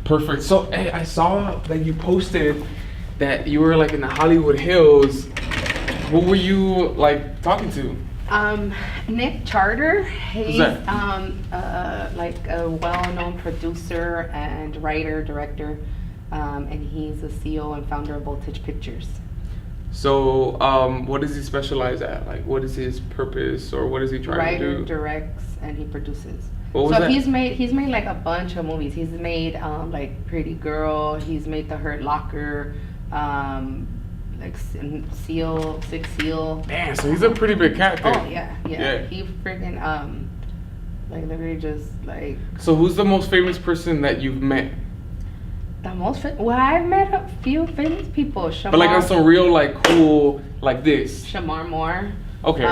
Perfect. So, hey, I saw that you posted that you were like in the Hollywood Hills. Who were you like talking to? Nick Charter. He's that? like a well-known producer and writer, director, and he's the CEO and founder of Voltage Pictures. So, what does he specialize at? Like, what is his purpose, or what is he trying to do? Writer, directs, and he produces. What was so that? he's made like a bunch of movies. He's made like Pretty Girl. He's made The Hurt Locker. Like Seal, Six Seal. Damn, so he's a pretty big cat then. Oh yeah. He freaking like literally just like. So who's the most famous person that you've met? Well, I've met a few famous people. Shamar, But like on some real like cool like this. Shamar Moore. Okay.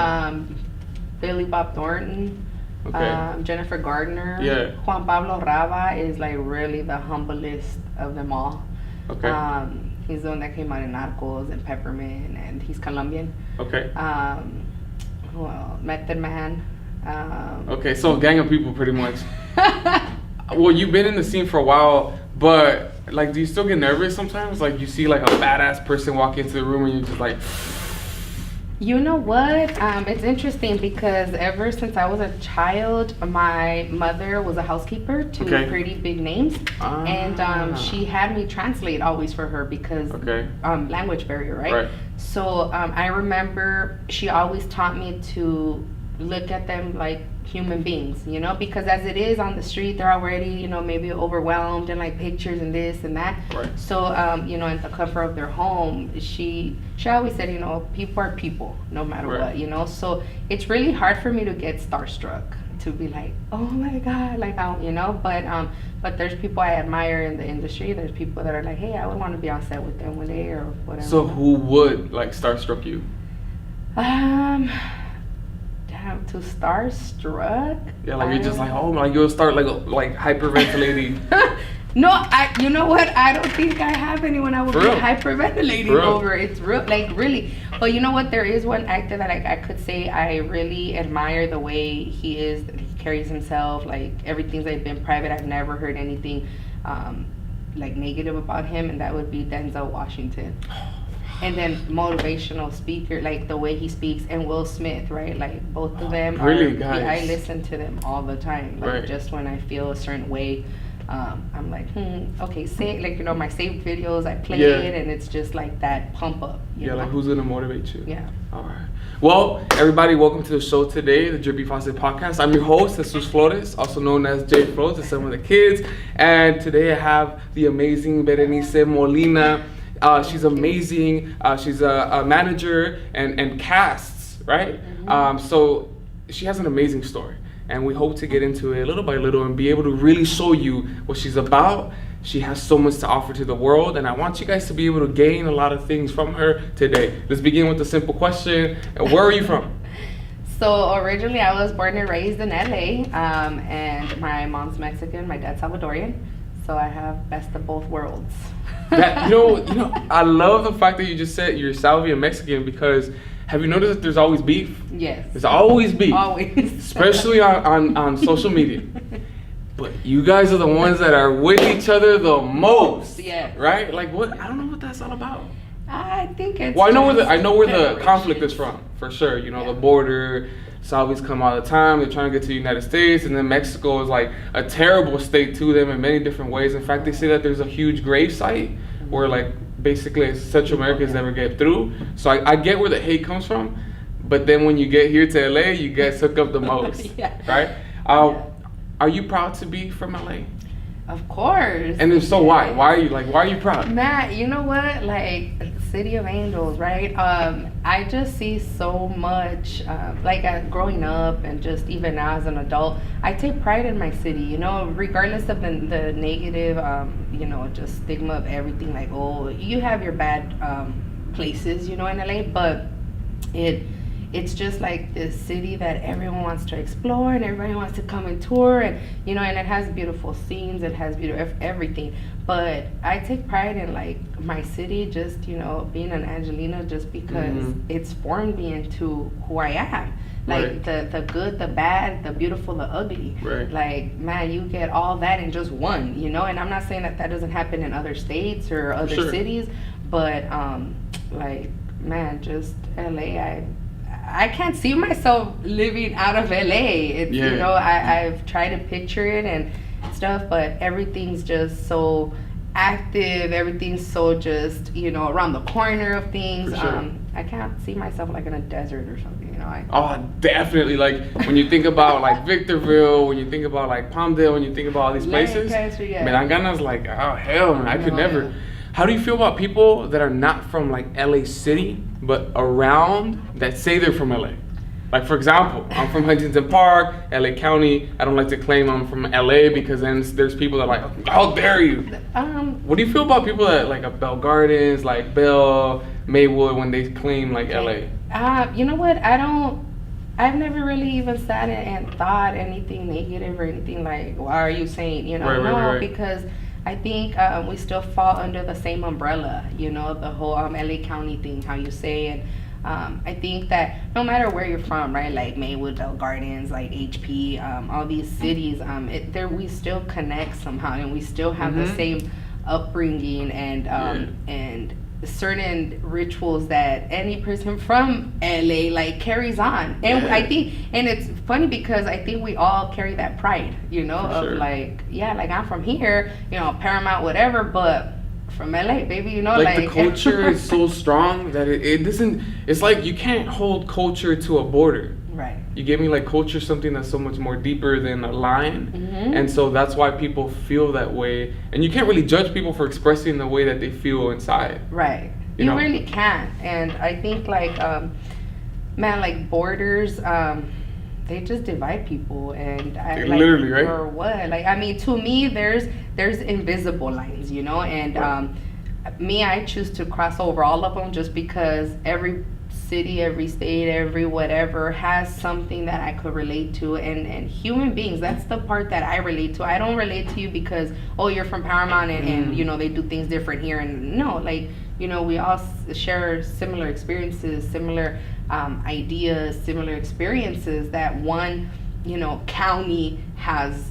Billy Bob Thornton. Okay. Jennifer Gardner. Yeah. Juan Pablo Rava is like really the humblest of them all. Okay. He's the one that came out in Narcos and Peppermint, and he's Colombian. Okay. Well, Method Man. Okay, so a gang of people pretty much. Well, you've been in the scene for a while, but like, do you still get nervous sometimes? Like, you see like a badass person walk into the room and you're just like. You know what? It's interesting because ever since I was a child, my mother was a housekeeper to pretty big names, and she had me translate always for her because language barrier, right? So I remember she always taught me to look at them like human beings, you know, because as it is on the street, they're already, you know, maybe overwhelmed and like pictures and this and that. Right. So, you know, at the comfort of their home, she always said, you know, people are people, no matter what, you know. So it's really hard for me to get starstruck, to be like, oh my God, like, you know. But there's people I admire in the industry. There's people that are like, hey, I would want to be on set with them one day or whatever. So who would like starstruck you? To starstruck. Yeah, like you're just like, oh my, you'll start like hyperventilating. No, you know what? I don't think I have anyone I would be hyperventilating over. It's real, like really. But you know what? There is one actor that I could say I really admire the way he is, that he carries himself. Like everything's like been private. I've never heard anything like negative about him, and that would be Denzel Washington. And then motivational speaker, like the way he speaks, and Will Smith, right? Like both of them really, guys. I listen to them all the time. Like just when I feel a certain way, I'm like, okay, say like, you know, my saved videos, I play it, and it's just like that pump up. You know? Like who's gonna motivate you? Yeah. All right. Well, everybody, welcome to the show today, the Drippy Faucet Podcast. I'm your host, Jesus Flores, also known as J Flores to some of the kids. And today I have the amazing Berenice Molina. She's amazing. She's a manager and casts, right? So she has an amazing story, and we hope to get into it little by little and be able to really show you what she's about. She has so much to offer to the world, and I want you guys to be able to gain a lot of things from her today. Let's begin with a simple question. Where are you from? So originally I was born and raised in LA, and my mom's Mexican, my dad's Salvadorian. So I have best of both worlds. That, you know, I love the fact that you just said you're Salvian Mexican, because have you noticed that there's always beef? Yes. There's always beef. Always. Especially on social media. But you guys are the ones that are with each other the most. Yeah. Right? Like what? I don't know what that's all about. I think it's. Well, I know where the conflict is from, for sure. You know, the border. Salvies come all the time. They're trying to get to the United States, and then Mexico is like a terrible state to them in many different ways. In fact, they say that there's a huge grave site where like basically Central Americans never get through. So I get where the hate comes from, but then when you get here to LA, you get took up the most, right? Are you proud to be from LA? Of course. And if so, why? Why are you proud? Matt, you know what? Like, City of Angels, right? I just see so much, growing up and just even now as an adult, I take pride in my city, you know, regardless of the negative, you know, just stigma of everything. Like, oh, you have your bad places, you know, in LA, but it's just like this city that everyone wants to explore and everybody wants to come and tour, and you know, and it has beautiful scenes, it has beautiful everything. But I take pride in like my city, just, you know, being an Angelina, just because it's formed me into who I am. Like the good, the bad, the beautiful, the ugly. Right. Like, man, you get all that in just one, you know. And I'm not saying that that doesn't happen in other states or other cities, but like, man, just LA, I can't see myself living out of LA. It's, you know, I've tried to picture it and stuff, but everything's just so active, everything's so just, you know, around the corner of things. I can't see myself like in a desert or something, you know. Oh, definitely. Like when you think about like Victorville, when you think about like Palmdale, when you think about all these places, Merangana's like, oh hell, man, I could never. Yeah. How do you feel about people that are not from like LA City, but around that say they're from LA? Like, for example, I'm from Huntington Park, LA County. I don't like to claim I'm from LA because then there's people that are like, how dare you? What do you feel about people that like Bell Gardens, like Bell, Maywood, when they claim like LA? You know what? I've never really even sat and thought anything negative or anything like, why are you saying, you know? Right. Because I think we still fall under the same umbrella, you know, the whole LA County thing, how you say it. I think that no matter where you're from, right, like Maywood, Bell Gardens, like HP, all these cities, we still connect somehow, and we still have the same upbringing and certain rituals that any person from LA like carries on. And I think, and it's funny because I think we all carry that pride, you know, of like, like I'm from here, you know, Paramount, whatever, but from LA, baby, you know, like the culture is so strong that it doesn't. It's like you can't hold culture to a border. Right. You get me? Like culture is something that's so much more deeper than a line, and so that's why people feel that way. And you can't really judge people for expressing the way that they feel inside. Right. You know? Really can't. And I think like, man, like borders. They just divide people, and like, literally, right? Or what? Like, I mean, to me, there's invisible lines, you know, and I choose to cross over all of them just because every city, every state, every whatever has something that I could relate to, and human beings. That's the part that I relate to. I don't relate to you because you're from Paramount and you know they do things different here, and no, like, you know, we all share similar experiences, similar ideas, similar experiences that one, you know, county has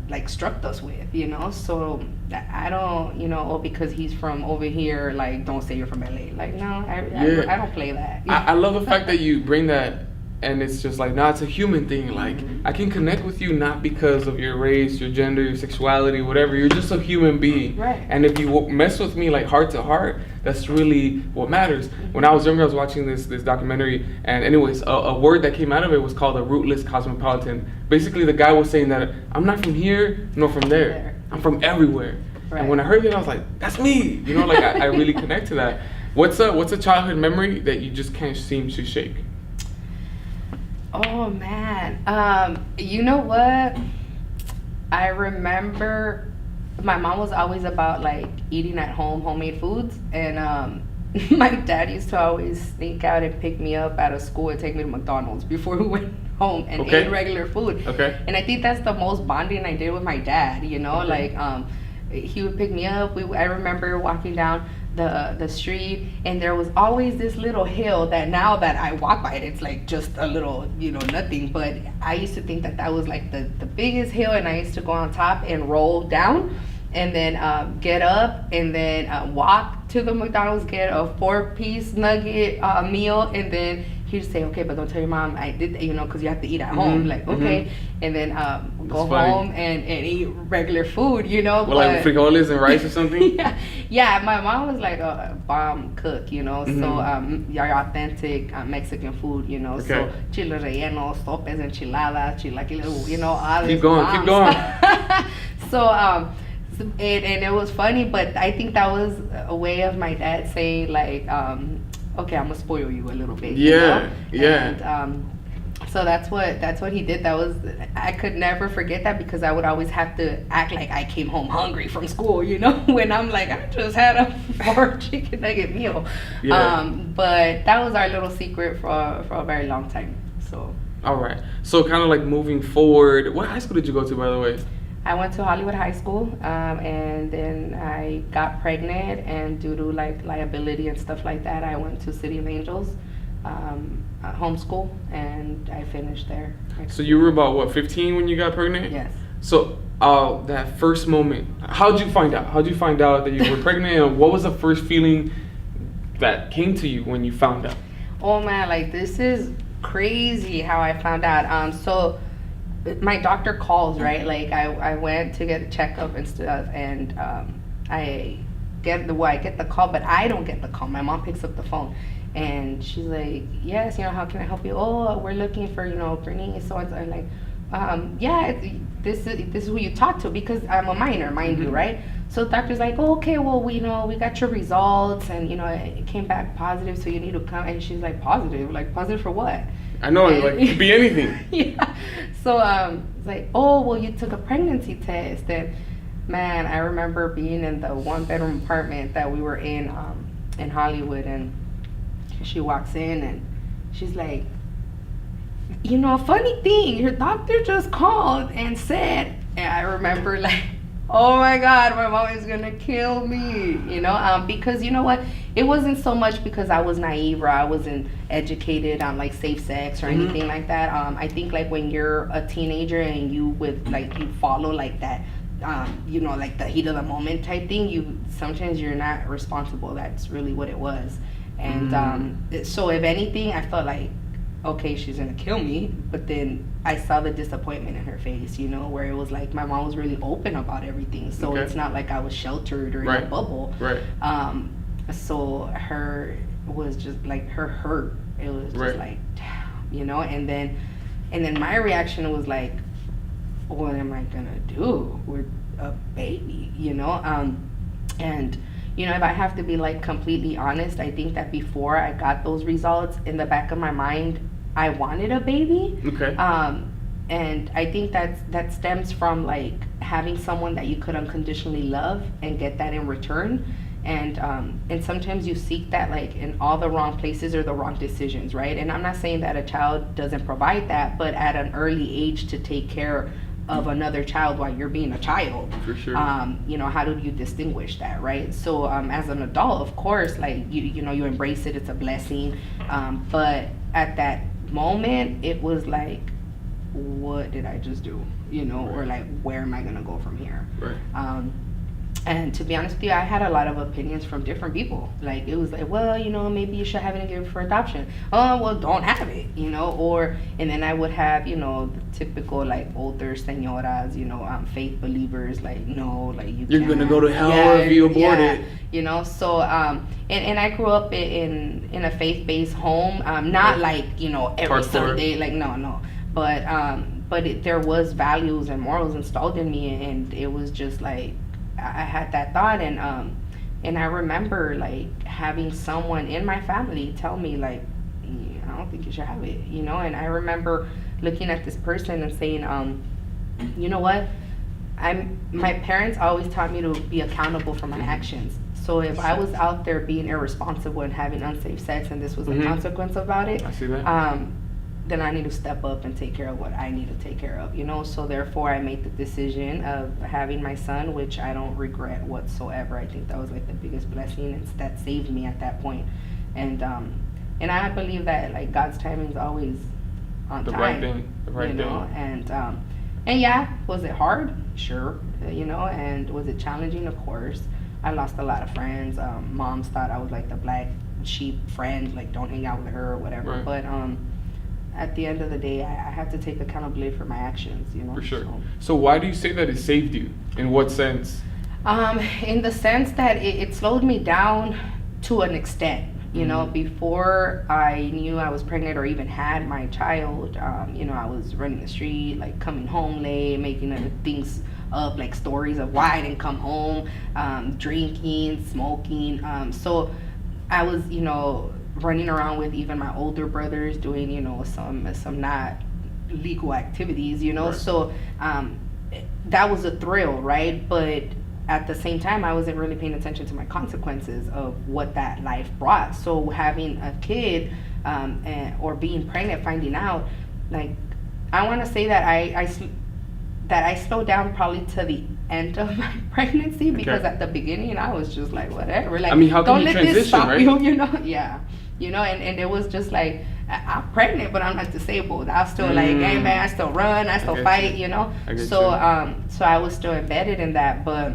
like struck us with, you know. So I don't, you know, because he's from over here, like, don't say you're from LA. Like, no, I don't play that. I love the fact that you bring that. And it's just like, it's a human thing. Like, I can connect with you not because of your race, your gender, your sexuality, whatever. You're just a human being. Right. And if you mess with me like heart to heart, that's really what matters. When I was younger, I was watching this documentary, and anyways, a word that came out of it was called a rootless cosmopolitan. Basically, the guy was saying that I'm not from here nor from there. I'm from everywhere. Right. And when I heard that, I was like, that's me. You know, like I really connect to that. What's a childhood memory that you just can't seem to shake? Oh man, you know what? I remember my mom was always about like eating at home, homemade foods, and my dad used to always sneak out and pick me up out of school and take me to McDonald's before we went home and ate regular food. Okay. And I think that's the most bonding I did with my dad. You know, like he would pick me up. I remember walking down the street, and there was always this little hill that now that I walk by it, it's like just a little, you know, nothing. But I used to think that was like the biggest hill, and I used to go on top and roll down, and then get up and then walk to the McDonald's, get a 4-piece nugget meal, and then he'd say, okay, but don't tell your mom I did, you know, because you have to eat at home. Like, okay. And then go home and eat regular food, you know. Well, like frijoles and rice or something? Yeah, my mom was like a bomb cook, you know. So your authentic Mexican food, you know. So chile rellenos, sopes, enchiladas, chilaquiles, you know, all this. Keep going. So and it was funny, but I think that was a way of my dad saying like, okay, I'm gonna spoil you a little bit. Yeah, you know? And, so that's what he did. I could never forget that because I would always have to act like I came home hungry from school, you know, when I'm like, I just had a 4 chicken nugget meal. Yeah. But that was our little secret for a very long time. So. All right. So kind of like moving forward, what high school did you go to, by the way? I went to Hollywood High School, and then I got pregnant, and due to like liability and stuff like that, I went to City of Angels. homeschool, and I finished there. So you were about what, 15 when you got pregnant? Yes. So that first moment, how'd you find out? How'd you find out that you were pregnant, and what was the first feeling that came to you when you found out? Oh man, like this is crazy how I found out. So my doctor calls, right? Like I went to get a checkup and stuff, and I get the call, but I don't get the call. My mom picks up the phone, and she's like, yes, how can I help you? Oh, we're looking for, Berenice, so I'm like, yeah, this is who you talk to, because I'm a minor, mind you, right? So the doctor's like, oh, okay, well, we got your results, and it came back positive, so you need to come. And she's like, positive? Like, positive for what? I know, like, it could be anything. Yeah. So it's like, oh, well, you took a pregnancy test. And man, I remember being in the 1-bedroom apartment that we were in Hollywood, and she walks in and she's like, funny thing, your doctor just called and said. And I remember, like, oh my God, my mom is gonna kill me, because you know what? It wasn't so much because I was naive or I wasn't educated on like safe sex or anything like that. I think like when you're a teenager and you follow like that, like the heat of the moment type thing, sometimes you're not responsible. That's really what it was. And so if anything, I felt like, okay, she's gonna kill me. But then I saw the disappointment in her face, where it was like my mom was really open about everything. So it's not like I was sheltered or in a bubble. Right. So her was just like, her hurt. It was just like, damn, and then my reaction was like, what am I gonna do with a baby, and if I have to be like completely honest, I think that before I got those results, in the back of my mind, I wanted a baby. Okay. And I think that stems from like having someone that you could unconditionally love and get that in return. And sometimes you seek that like in all the wrong places or the wrong decisions, right? And I'm not saying that a child doesn't provide that, but at an early age to take care of another child while you're being a child. For sure. How do you distinguish that, right? So as an adult, of course, like you embrace it, it's a blessing. But at that moment, it was like, what did I just do? Or like, where am I gonna go from here? Right. And to be honest with you, I had a lot of opinions from different people. Like, it was like, well, maybe you should have it and give it for adoption. Oh, well, don't have it, and then I would have, the typical, like, older señoras, faith believers, like, no, like, you're going to go to hell if you abort it. So, and I grew up in a faith-based home, not like, every Sunday, like, no. But there was values and morals installed in me, and it was just like, I had that thought, and I remember like having someone in my family tell me like, I don't think you should have it, and I remember looking at this person and saying, you know what, my parents always taught me to be accountable for my actions. So if I was out there being irresponsible and having unsafe sex, and this was a consequence about it, I see that. then I need to step up and take care of what I need to take care of, So therefore, I made the decision of having my son, which I don't regret whatsoever. I think that was like the biggest blessing, and that saved me at that point. And I believe that like God's timing is always on time. The right thing. And yeah, was it hard? Sure. And was it challenging? Of course. I lost a lot of friends. Moms thought I was like the black sheep friend, like don't hang out with her or whatever. Right. But at the end of the day, I have to take accountability for my actions, For sure. So why do you say that it saved you? In what sense? In the sense that it slowed me down to an extent. Before I knew I was pregnant or even had my child, I was running the street, like coming home late, making other things up, like stories of why I didn't come home, drinking, smoking. So I was, running around with even my older brothers doing, some not legal activities, Right. So that was a thrill, right? But at the same time, I wasn't really paying attention to my consequences of what that life brought. So having a kid or being pregnant, finding out, like, I want to say that I slowed down probably to the end of my pregnancy, because at the beginning I was just like, whatever. Like, I mean, how can you transition, right? Yeah. you know, and it was just like, I'm pregnant, but I'm not disabled. I was still like, hey man, I still run, I still fight, you know. So I was still embedded in that. But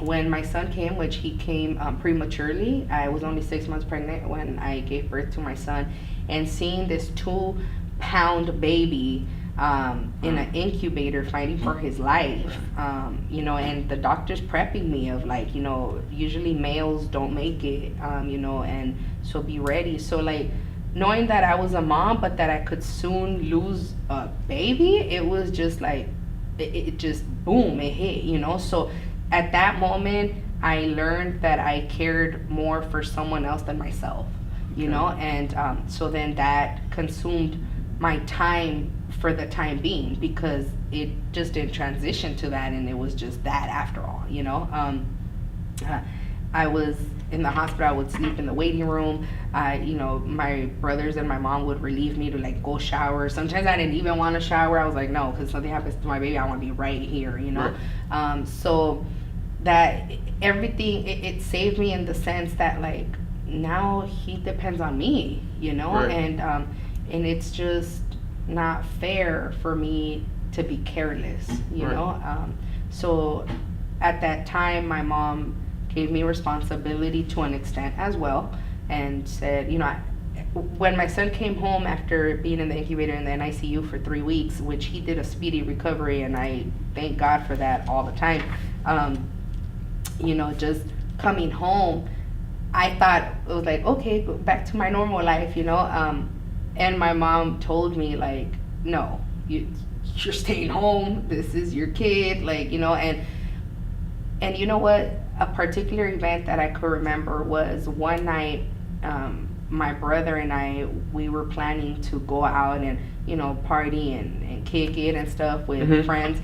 when my son came, which he came prematurely, I was only 6 months pregnant when I gave birth to my son, and seeing this 2-pound baby in an incubator fighting for his life, you know, and the doctors prepping me of like, you know, usually males don't make it, you know, and so be ready. So like, knowing that I was a mom, but that I could soon lose a baby, it was just like, it just boom, it hit, you know. So at that moment, I learned that I cared more for someone else than myself, you know, and so then that consumed my time for the time being, because it just didn't transition to that, and it was just that after all, you know. I was in the hospital. I would sleep in the waiting room. You know, my brothers and my mom would relieve me to like go shower. Sometimes I didn't even want to shower. I was like, no, because something happens to my baby, I want to be right here, you know. So that everything, it saved me in the sense that like now he depends on me, you know, and it's just not fair for me to be careless, you know. So at that time, my mom gave me responsibility to an extent as well, and said, you know, when my son came home after being in the incubator in the NICU for 3 weeks, which he did a speedy recovery, and I thank God for that all the time, you know, just coming home, I thought it was like, okay, go back to my normal life, you know. And my mom told me like, no, you're staying home, this is your kid, like, you know. And you know what, a particular event that I could remember was one night, my brother and I, we were planning to go out and, you know, party and kick it and stuff with friends.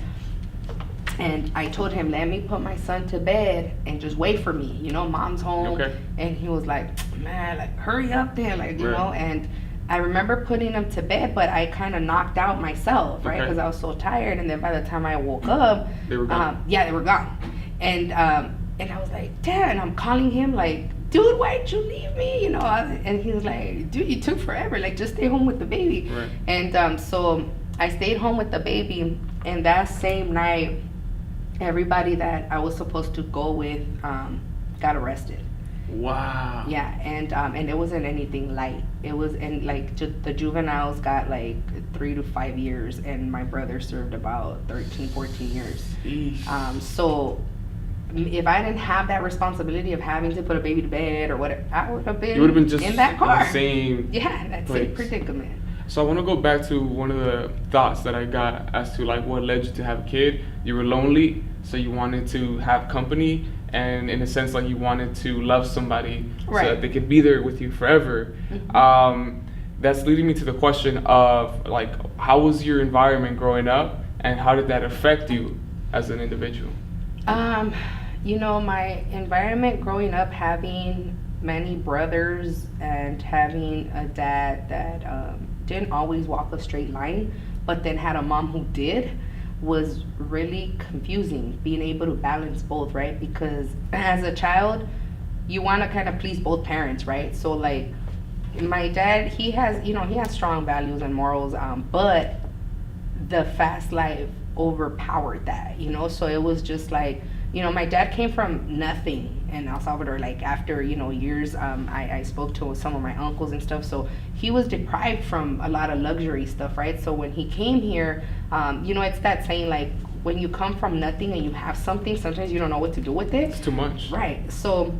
And I told him, let me put my son to bed and just wait for me, you know, mom's home. And he was like, man, like, hurry up then, like, you know. And I remember putting him to bed, but I kind of knocked out myself, right, because I was so tired. And then by the time I woke up, they were gone. They were gone. And I was like, Dad, and I'm calling him like, dude, why'd you leave me? You know, and he was like, dude, you took forever. Like, just stay home with the baby. And so I stayed home with the baby. And that same night, everybody that I was supposed to go with got arrested. Wow. Yeah, and it wasn't anything light. It was, and like the juveniles got like 3 to 5 years, and my brother served about 13, 14 years. So if I didn't have that responsibility of having to put a baby to bed or whatever, I would have been just in that car. In the same that same predicament. So I want to go back to one of the thoughts that I got as to like what led you to have a kid. You were lonely, so you wanted to have company, and in a sense like you wanted to love somebody so that they could be there with you forever. That's leading me to the question of like, how was your environment growing up, and how did that affect you as an individual? You know, my environment growing up, having many brothers and having a dad that didn't always walk a straight line, but then had a mom who did, was really confusing, being able to balance both, right? Because as a child, you want to kind of please both parents, right? So like my dad, he has strong values and morals, but the fast life overpowered that, you know. So it was just like, you know, my dad came from nothing in El Salvador. Like after, you know, years, I spoke to some of my uncles and stuff. So he was deprived from a lot of luxury stuff, right? So when he came here, you know, it's that saying like, when you come from nothing and you have something, sometimes you don't know what to do with it. It's too much. Right. So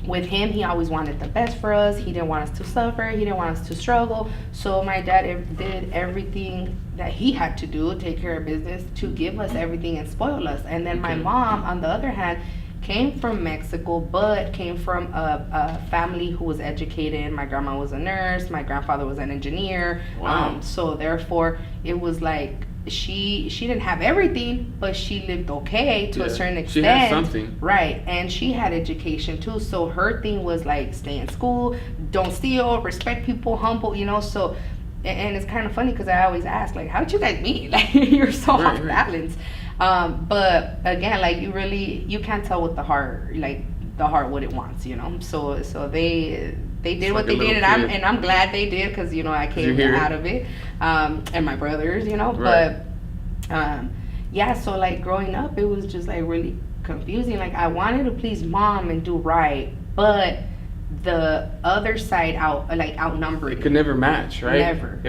with him, he always wanted the best for us. He didn't want us to suffer. He didn't want us to struggle. So my dad did everything that he had to do, take care of business, to give us everything and spoil us. And then my mom, on the other hand, came from Mexico, but came from a family who was educated. My grandma was a nurse. My grandfather was an engineer. Wow. So therefore, it was like, she didn't have everything, but she lived okay to a certain extent. She had something. Right, and she had education too. So her thing was like, stay in school, don't steal, respect people, humble, you know. So, and it's kind of funny because I always ask, like, how'd you guys meet? Like, you're so off balance. But again, like, you can't tell with the heart, like the heart what it wants, you know. So they did It's what like a they did, little kid. and I'm glad they did, because I came hear it? out of it, and my brothers, Right. but yeah. So like growing up, it was just like really confusing. Like I wanted to please mom and do right, but the other side outnumbered It could never match, right? Never.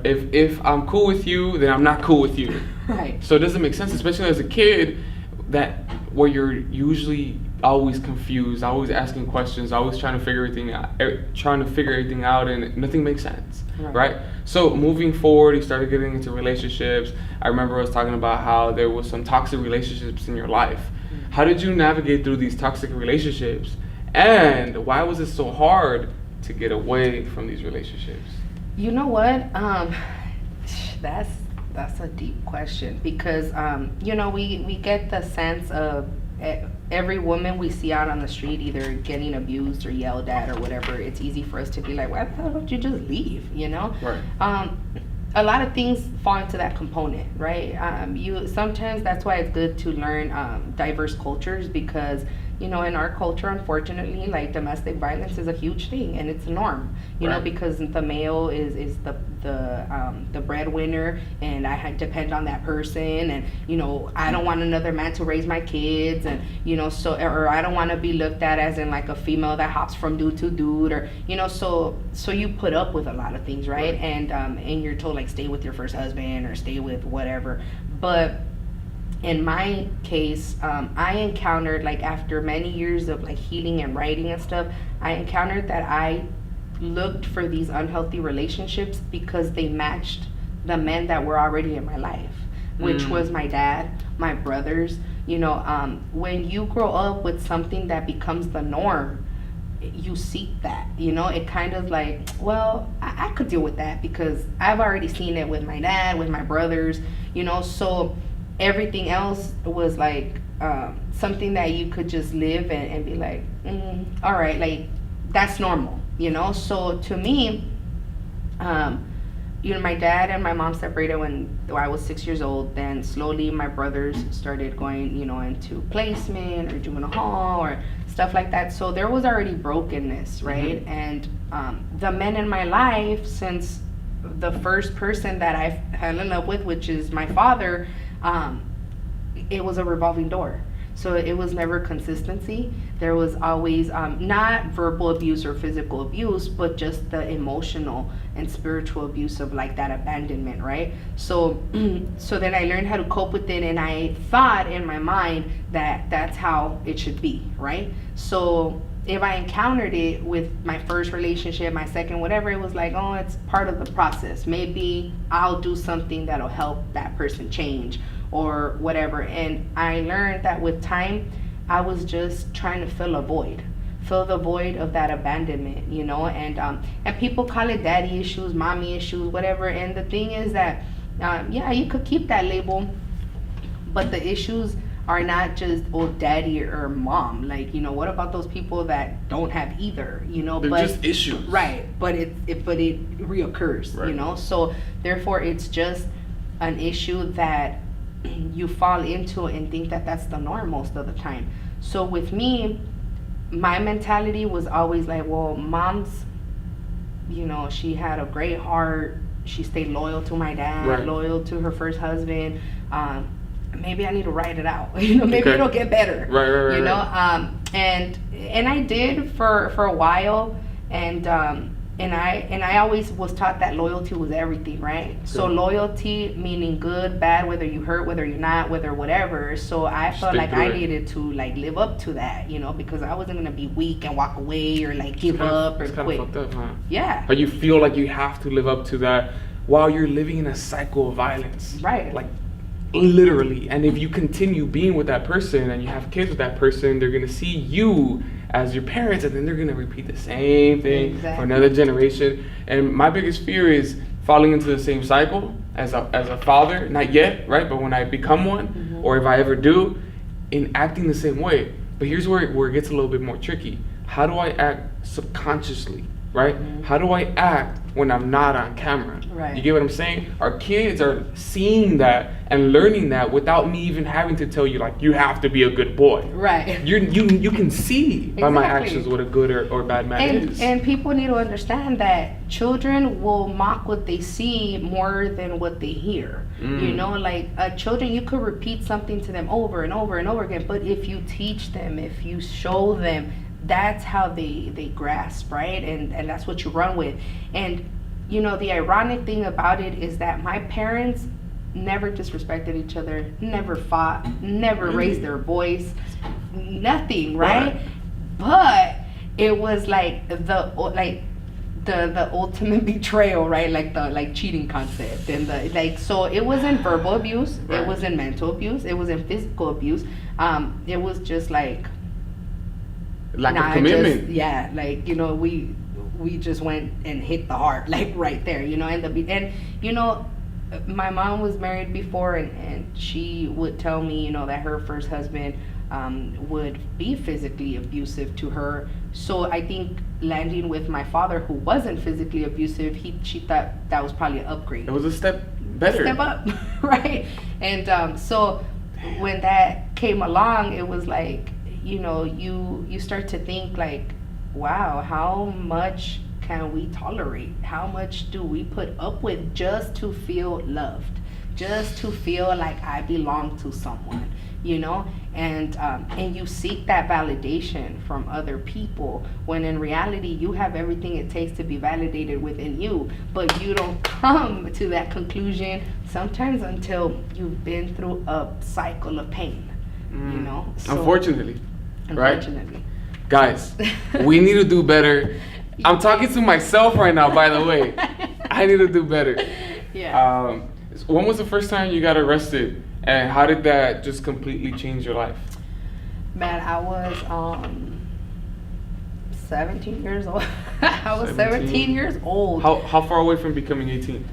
If I'm cool with you, then I'm not cool with you. Right. So it doesn't make sense, especially as a kid, where you're usually always confused, always asking questions, always trying to figure everything out, and nothing makes sense, right? So moving forward, you started getting into relationships. I remember us talking about how there was some toxic relationships in your life. How did you navigate through these toxic relationships? And why was it so hard to get away from these relationships? You know what? That's a deep question, because we get the sense of every woman we see out on the street either getting abused or yelled at or whatever. It's easy for us to be like, why the hell don't you just leave? Right. A lot of things fall into that component, right? Sometimes that's why it's good to learn diverse cultures, because in our culture, unfortunately, like domestic violence is a huge thing, and it's a norm. Right. Because the male is the breadwinner, and I depend on that person, and I don't want another man to raise my kids, and or I don't want to be looked at as in like a female that hops from dude to dude, or so you put up with a lot of things, right? And you're told like stay with your first husband or stay with whatever, but in my case, I encountered, like after many years of like healing and writing and stuff, I encountered that I looked for these unhealthy relationships because they matched the men that were already in my life, which was my dad, my brothers. When you grow up with something that becomes the norm, you seek that. It kind of like, well, I could deal with that because I've already seen it with my dad, with my brothers, so everything else was like something that you could just live and be like, all right, like that's normal, So to me, my dad and my mom separated when I was 6 years old. Then slowly my brothers started going, into placement or juvenile hall or stuff like that. So there was already brokenness, right? Mm-hmm. And the men in my life, since the first person that I fell in love with, which is my father, it was a revolving door. So it was never consistency. There was always not verbal abuse or physical abuse, but just the emotional and spiritual abuse of like that abandonment, right? So then I learned how to cope with it, and I thought in my mind that that's how it should be, right? So if I encountered it with my first relationship, my second, whatever, it was like, oh, it's part of the process. Maybe I'll do something that'll help that person change or whatever. And I learned that with time, I was just trying to fill the void of that abandonment, and people call it daddy issues, mommy issues, whatever. And the thing is that, yeah, you could keep that label, but the issues are not just daddy or mom. Like, what about those people that don't have either, They're just issues. Right, but it reoccurs, right. So therefore it's just an issue that you fall into and think that that's the norm most of the time. So with me, my mentality was always like, well, mom's, she had a great heart. She stayed loyal to my dad, right. Loyal to her first husband. Maybe I need to write it out. Maybe it'll get better. Right. And I did for a while, and I always was taught that loyalty was everything, right? Good. So loyalty meaning good, bad, whether you hurt, whether you're not, whether whatever. So I felt like I needed to like live up to that, because I wasn't gonna be weak and walk away or like give up or quit. Fucked up, huh? Yeah. But you feel like you have to live up to that while you're living in a cycle of violence. Right. Like literally. And if you continue being with that person and you have kids with that person, they're gonna see you as your parents, and then they're gonna repeat the same thing for another generation. And my biggest fear is falling into the same cycle as a father, not yet, right? But when I become one, or if I ever do, in acting the same way. But here's where it gets a little bit more tricky. How do I act subconsciously right? How do I act when I'm not on camera? Right. You get what I'm saying? Our kids are seeing that and learning that without me even having to tell you, like, you have to be a good boy. Right. You can see by my Exactly. actions what a good or bad man is. And people need to understand that children will mock what they see more than what they hear. You know, like children, you could repeat something to them over and over and over again, but if you teach them, if you show them, that's how they grasp, right? And that's what you run with. And you know, the ironic thing about it is that my parents never disrespected each other, never fought, never raised their voice, nothing, right? But it was like the ultimate betrayal, right? Like cheating concept, and so it wasn't verbal abuse, it wasn't mental abuse, it wasn't physical abuse. It was just like lack of commitment. Like, you know, we just went and hit the heart, like right there, you know. And you know, my mom was married before, and she would tell me, you know, that her first husband would be physically abusive to her. So I think landing with my father, who wasn't physically abusive, she thought that was probably an upgrade. It was a step better. Step up, right? And so when that came along, it was like, you know, you start to think like, wow, how much can we tolerate? How much do we put up with just to feel loved, just to feel like I belong to someone, you know? And you seek that validation from other people, when in reality you have everything it takes to be validated within you, but you don't come to that conclusion sometimes until you've been through a cycle of pain, you know? So, Unfortunately. Right? Unfortunately. Guys, we need to do better. I'm talking to myself right now, by the way. I need to do better. Yeah. When was the first time you got arrested, and how did that just completely change your life? Man, I was 17 years old. I was 17 years old. How far away from becoming 18?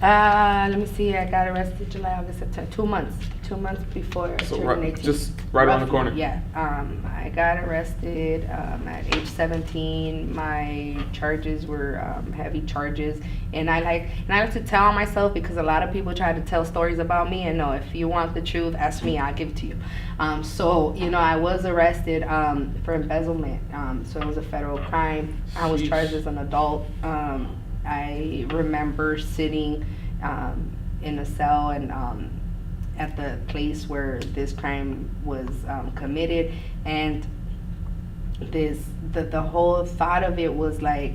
Let me see. I got arrested July, August, September. 2 months. 2 months before turning 18. Just right around the corner. Yeah. I got arrested at age 17. My charges were heavy charges, and I like to tell myself, because a lot of people try to tell stories about me, and no, if you want the truth, ask me. I'll give it to you. So you know, I was arrested for embezzlement. So it was a federal crime. I was charged as an adult. I remember sitting in a cell and at the place where this crime was committed, and the whole thought of it was like,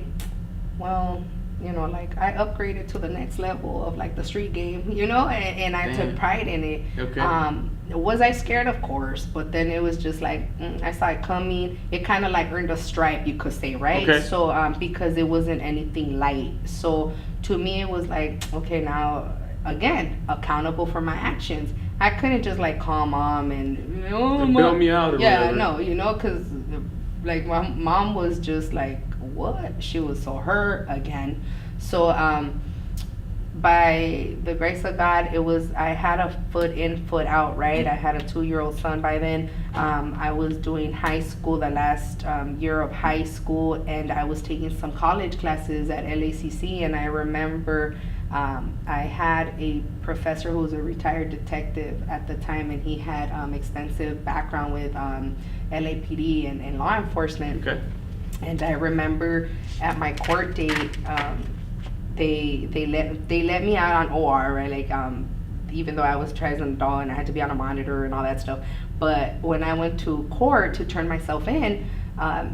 well, you know, like I upgraded to the next level of like the street game, you know, and I took pride in it. Okay. Was I scared? Of course, but then it was just like I saw it coming. It kind of like earned a stripe, you could say, right? Okay. So because it wasn't anything light, so to me it was like, okay, now again, accountable for my actions. I couldn't just like call mom and bail me out. Or yeah, whatever. no, you know, because like my mom was just like, what? She was so hurt again. So by the grace of God, I had a foot in, foot out, right? I had a 2-year-old son by then. I was doing high school, the last year of high school, and I was taking some college classes at LACC, and I remember I had a professor who was a retired detective at the time, and he had extensive background with LAPD and law enforcement. Okay. And I remember at my court date, they let me out on OR, right? Like even though I was tried as an adult and I had to be on a monitor and all that stuff. But when I went to court to turn myself in,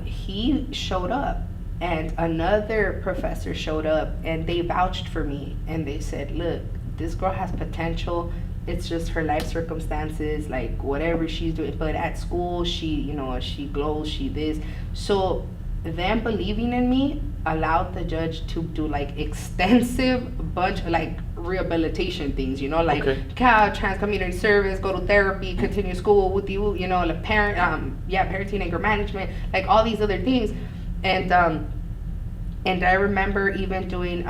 he showed up, and another professor showed up, and they vouched for me, and they said, look, this girl has potential. It's just her life circumstances, like whatever she's doing. But at school, she glows, she this. So them believing in me allowed the judge to do like extensive bunch of like rehabilitation things, you know, like trans community service, go to therapy, continue school with you know, like parenting, anger management, like all these other things. And I remember even doing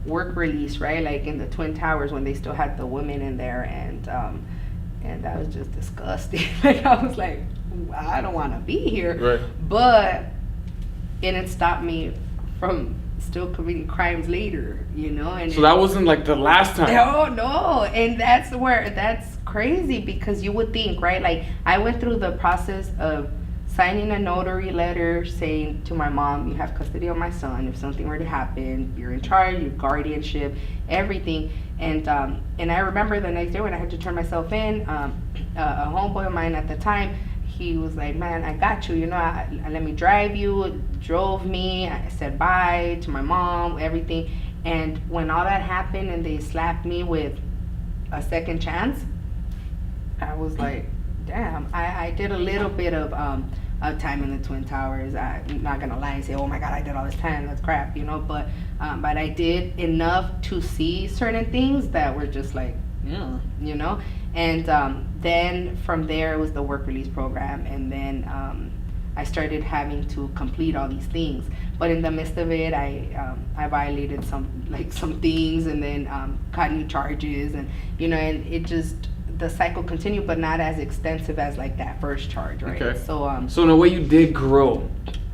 work release, right, like in the Twin Towers when they still had the women in there, and that was just disgusting. Like I was like, I don't want to be here. Right. But it didn't stop me from still committing crimes later, you know. And so that wasn't like the last time. No, and that's crazy, because you would think, right? Like, I went through the process of signing a notary letter saying to my mom, you have custody of my son. If something were to happen, you're in charge, your guardianship, everything. And I remember the next day when I had to turn myself in, a homeboy of mine at the time, he was like, man, I got you, you know, I let me drive you, drove me, I said bye to my mom, everything. And when all that happened and they slapped me with a second chance, I was like, damn. I did a little bit of time in the Twin Towers. I'm not gonna lie and say, oh my God, I did all this time, that's crap, you know, but I did enough to see certain things that were just like, you know. And then from there it was the work release program, and then I started having to complete all these things. But in the midst of it, I violated some things, and then got new charges, and you know, and it just, the cycle continued, but not as extensive as like that first charge, right? Okay. So in a way you did grow.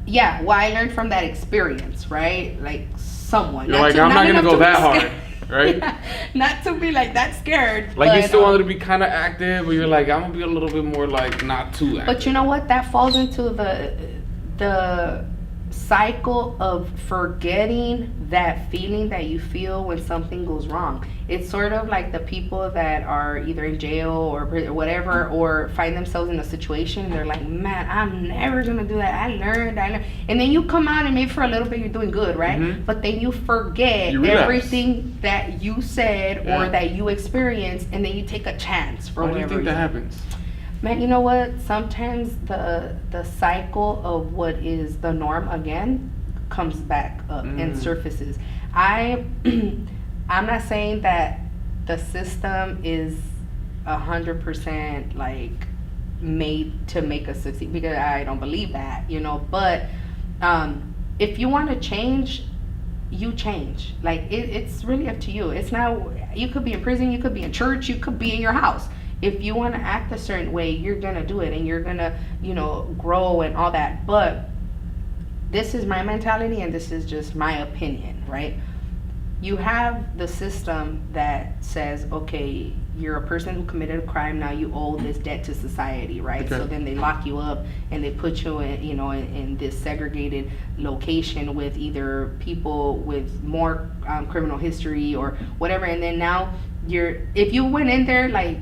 Yeah, well, I learned from that experience, right? Like, somewhat. You're like, I'm not gonna go that hard, right? Yeah, not to be like that scared. Like, but, you still wanted to be kind of active, but you're like, I'm gonna be a little bit more like not too active. But you know what? That falls into the cycle of forgetting that feeling that you feel when something goes wrong. It's sort of like the people that are either in jail or whatever, or find themselves in a situation and they're like, man, I'm never gonna do that. I learned. And then you come out and maybe for a little bit you're doing good, right? Mm-hmm. But then you forget everything that you said or that you experienced, and then you take a chance for whatever. Why do you think that happens? Man, you know what? Sometimes the cycle of what is the norm again comes back up and surfaces. I'm not saying that the system is 100% like made to make us succeed, because I don't believe that, you know. But if you want to change, you change. Like, it's really up to you. It's not, you could be in prison, you could be in church, you could be in your house. If you want to act a certain way, you're going to do it, and you're going to, you know, grow and all that. But this is my mentality, and this is just my opinion, right? You have the system that says, okay, you're a person who committed a crime, now you owe this debt to society, right? Okay. So then they lock you up and they put you in, you know, in this segregated location with either people with more criminal history or whatever. And then now if you went in there like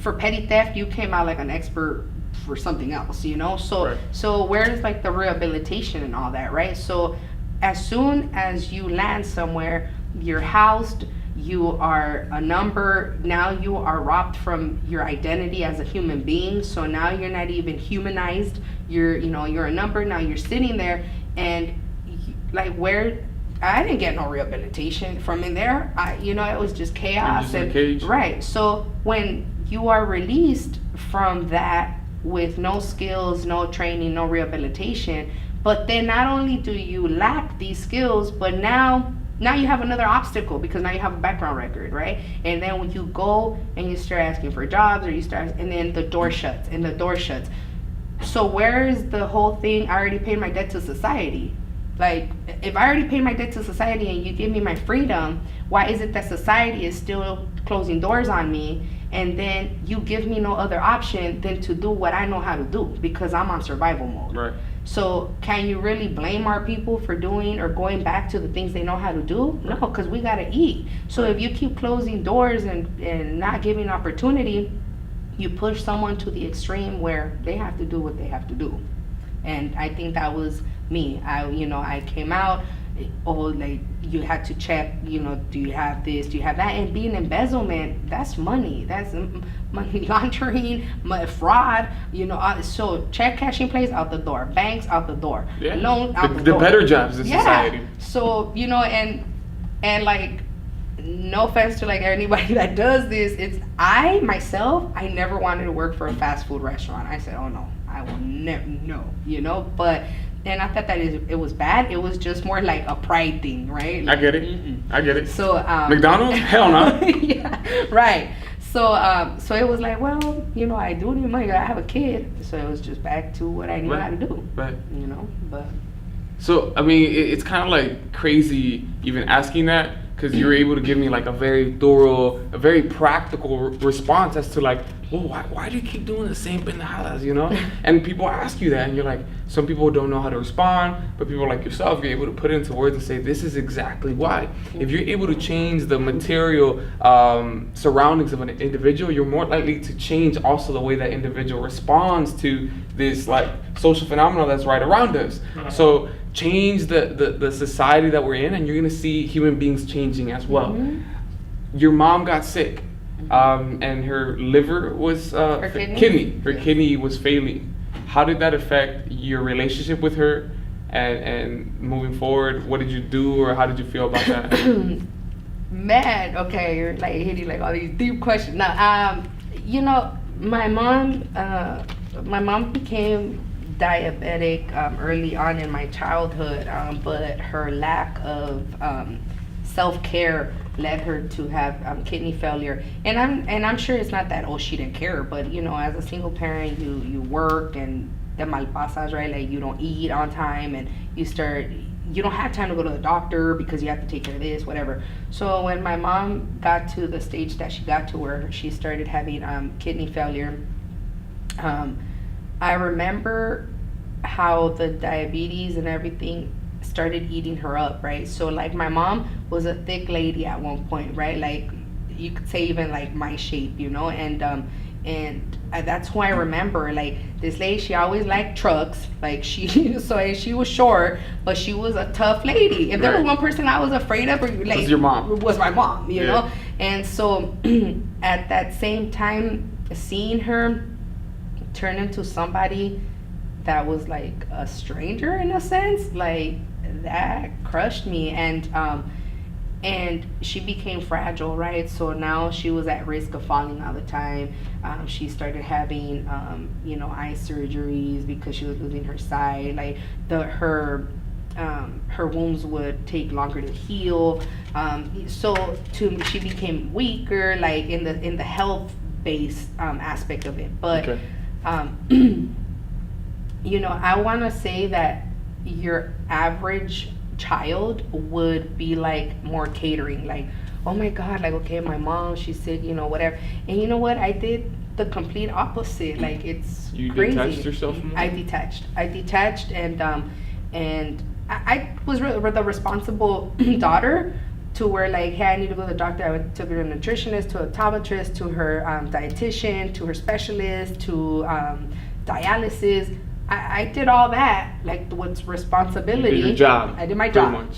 for petty theft, you came out like an expert for something else, you know. So right. So where's like the rehabilitation and all that, right? So as soon as you land somewhere, you're housed, you are a number, now you are robbed from your identity as a human being. So now you're not even humanized, you're a number. Now you're sitting there, and like, where I didn't get no rehabilitation from in there. It was just chaos. Right. So when you are released from that with no skills, no training, no rehabilitation, but then not only do you lack these skills, but now you have another obstacle, because now you have a background record, right? And then when you go and you start asking for jobs, and then the door shuts. So where is the whole thing? I already paid my debt to society. Like, if I already paid my debt to society and you give me my freedom, why is it that society is still closing doors on me, and then you give me no other option than to do what I know how to do, because I'm on survival mode? Right. So can you really blame our people for doing or going back to the things they know how to do? No, because we gotta eat. So if you keep closing doors and not giving opportunity, you push someone to the extreme where they have to do what they have to do. And I think that was me. I came out, like, you had to check, do you have this, do you have that? And being embezzlement, that's money. That's money laundering, fraud, so check cashing place out the door, banks out the door, loan out the door. The better jobs in society. So, and like, no offense to like anybody that does this, I never wanted to work for a fast food restaurant. I said, oh no, I will never, no, but, and I thought that it was bad. It was just more like a pride thing, right? Like, I get it. I get it. So McDonald's? Hell no. Yeah, right. So so it was like, well, I do need money. I have a kid, so it was just back to what I knew how to do. Right. But So, I mean, it's kind of like crazy even asking that, because you're able to give me like a very thorough, a very practical response as to like, well, why do you keep doing the same pendejadas, you know? And people ask you that, and you're like, some people don't know how to respond, but people like yourself, you're able to put it into words and say, this is exactly why. If you're able to change the material surroundings of an individual, you're more likely to change also the way that individual responds to this like social phenomenon that's right around us. So change the society that we're in, and you're gonna see human beings changing as well. Your mom got sick, and her liver was Her kidney was failing. How did that affect your relationship with her, and moving forward? What did you do, or how did you feel about that? Man, okay, you're like hitting like all these deep questions. Now, you know, my mom became diabetic early on in my childhood, but her lack of self-care led her to have kidney failure. And I'm sure it's not that, oh, she didn't care, but you know, as a single parent, you work and the malpasas, right? Like you don't eat on time, and you don't have time to go to the doctor because you have to take care of this, whatever. So when my mom got to the stage that she got to, where she started having kidney failure, I remember how the diabetes and everything started eating her up, right? So like my mom was a thick lady at one point, right? Like you could say even like my shape, you know, and that's who I remember. Like this lady, she always liked trucks. Like she was short, but she was a tough lady. If there was one person I was afraid of, like, was your mom. Was my mom, you know? And so at that same time, seeing her turn into somebody that was like a stranger in a sense, like that crushed me. And she became fragile, right? So now she was at risk of falling all the time. She started having, eye surgeries because she was losing her sight. Like her wounds would take longer to heal. She became weaker, like in the health-based aspect of it. But, okay. I want to say that your average child would be like more catering, like, oh my god, like, okay, my mom, she's sick, whatever. And you know what, I did the complete opposite. Like, it's you crazy. Detached yourself from that? I detached, and I was the responsible daughter, to where like, hey, I need to go to the doctor. I took her to a nutritionist, to a optometrist, to her dietitian, to her specialist, to dialysis. I did all that, like what's responsibility. You did your job. I did my job.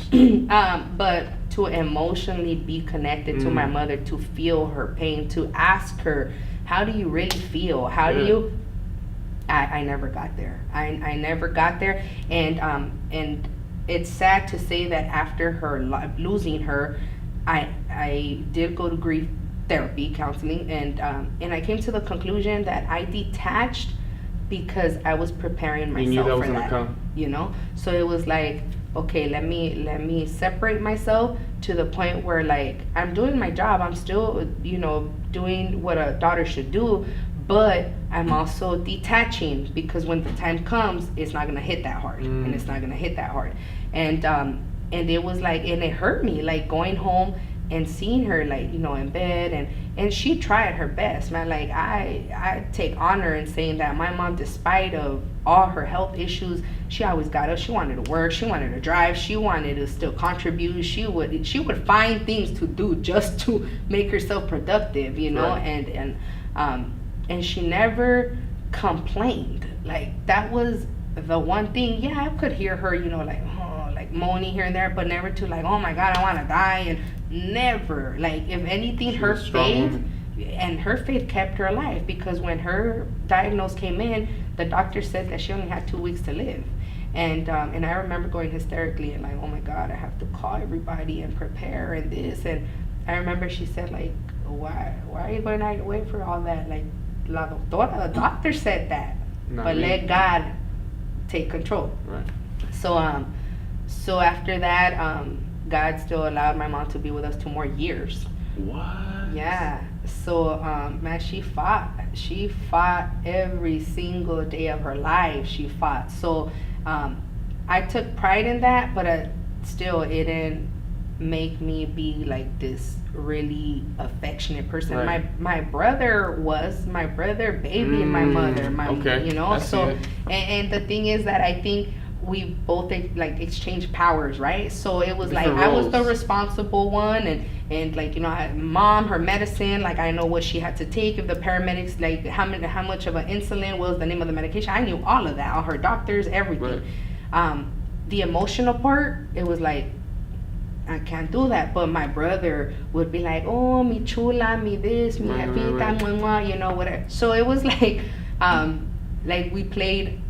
But to emotionally be connected to my mother, to feel her pain, to ask her, how do you really feel? How do you? I never got there. I never got there, and it's sad to say that after her losing her, I did go to grief therapy counseling, and I came to the conclusion that I detached because I was preparing myself for that. So it was like, okay, let me separate myself to the point where, like, I'm doing my job. I'm still, doing what a daughter should do, but I'm also detaching, because when the time comes, it's not gonna hit that hard, and it's not gonna hit that hard. And it was like, and it hurt me, like going home and seeing her, like, in bed, and she tried her best, man. Like, I take honor in saying that my mom, despite of all her health issues, she always got up. She wanted to work, she wanted to drive, she wanted to still contribute. She would find things to do just to make herself productive, right. And she never complained. Like, that was the one thing. Yeah, I could hear her, like moaning here and there, but never to like, oh my god, I want to die. And never, like, if anything, her faith kept her alive, because when her diagnosis came in, the doctor said that she only had 2 weeks to live. And I remember going hysterically and like, oh my god, I have to call everybody and prepare and this. And I remember she said, like, why are you going to wait for all that? Like, the doctor said that, but let God take control. Right. So after that, God still allowed my mom to be with us 2 more years. What? Yeah. So, man, she fought every single day of her life. She fought. So, I took pride in that, but still, it didn't make me be like this really affectionate person. Right. My brother babied my mother, okay. you know. I see So, it. and the thing is that I think we both like exchanged powers, right? So it was Different like I was the roles. responsible one, and like, you know, mom, her medicine, like I know what she had to take, if the paramedics, like how much of an insulin was the name of the medication, I knew all of that, all her doctors, everything. Right. The emotional part, it was like I can't do that. But my brother would be like, oh, mi chula, mi this, mi Right, jefita, right. mwah, mwah, you know, whatever. So it was like we played,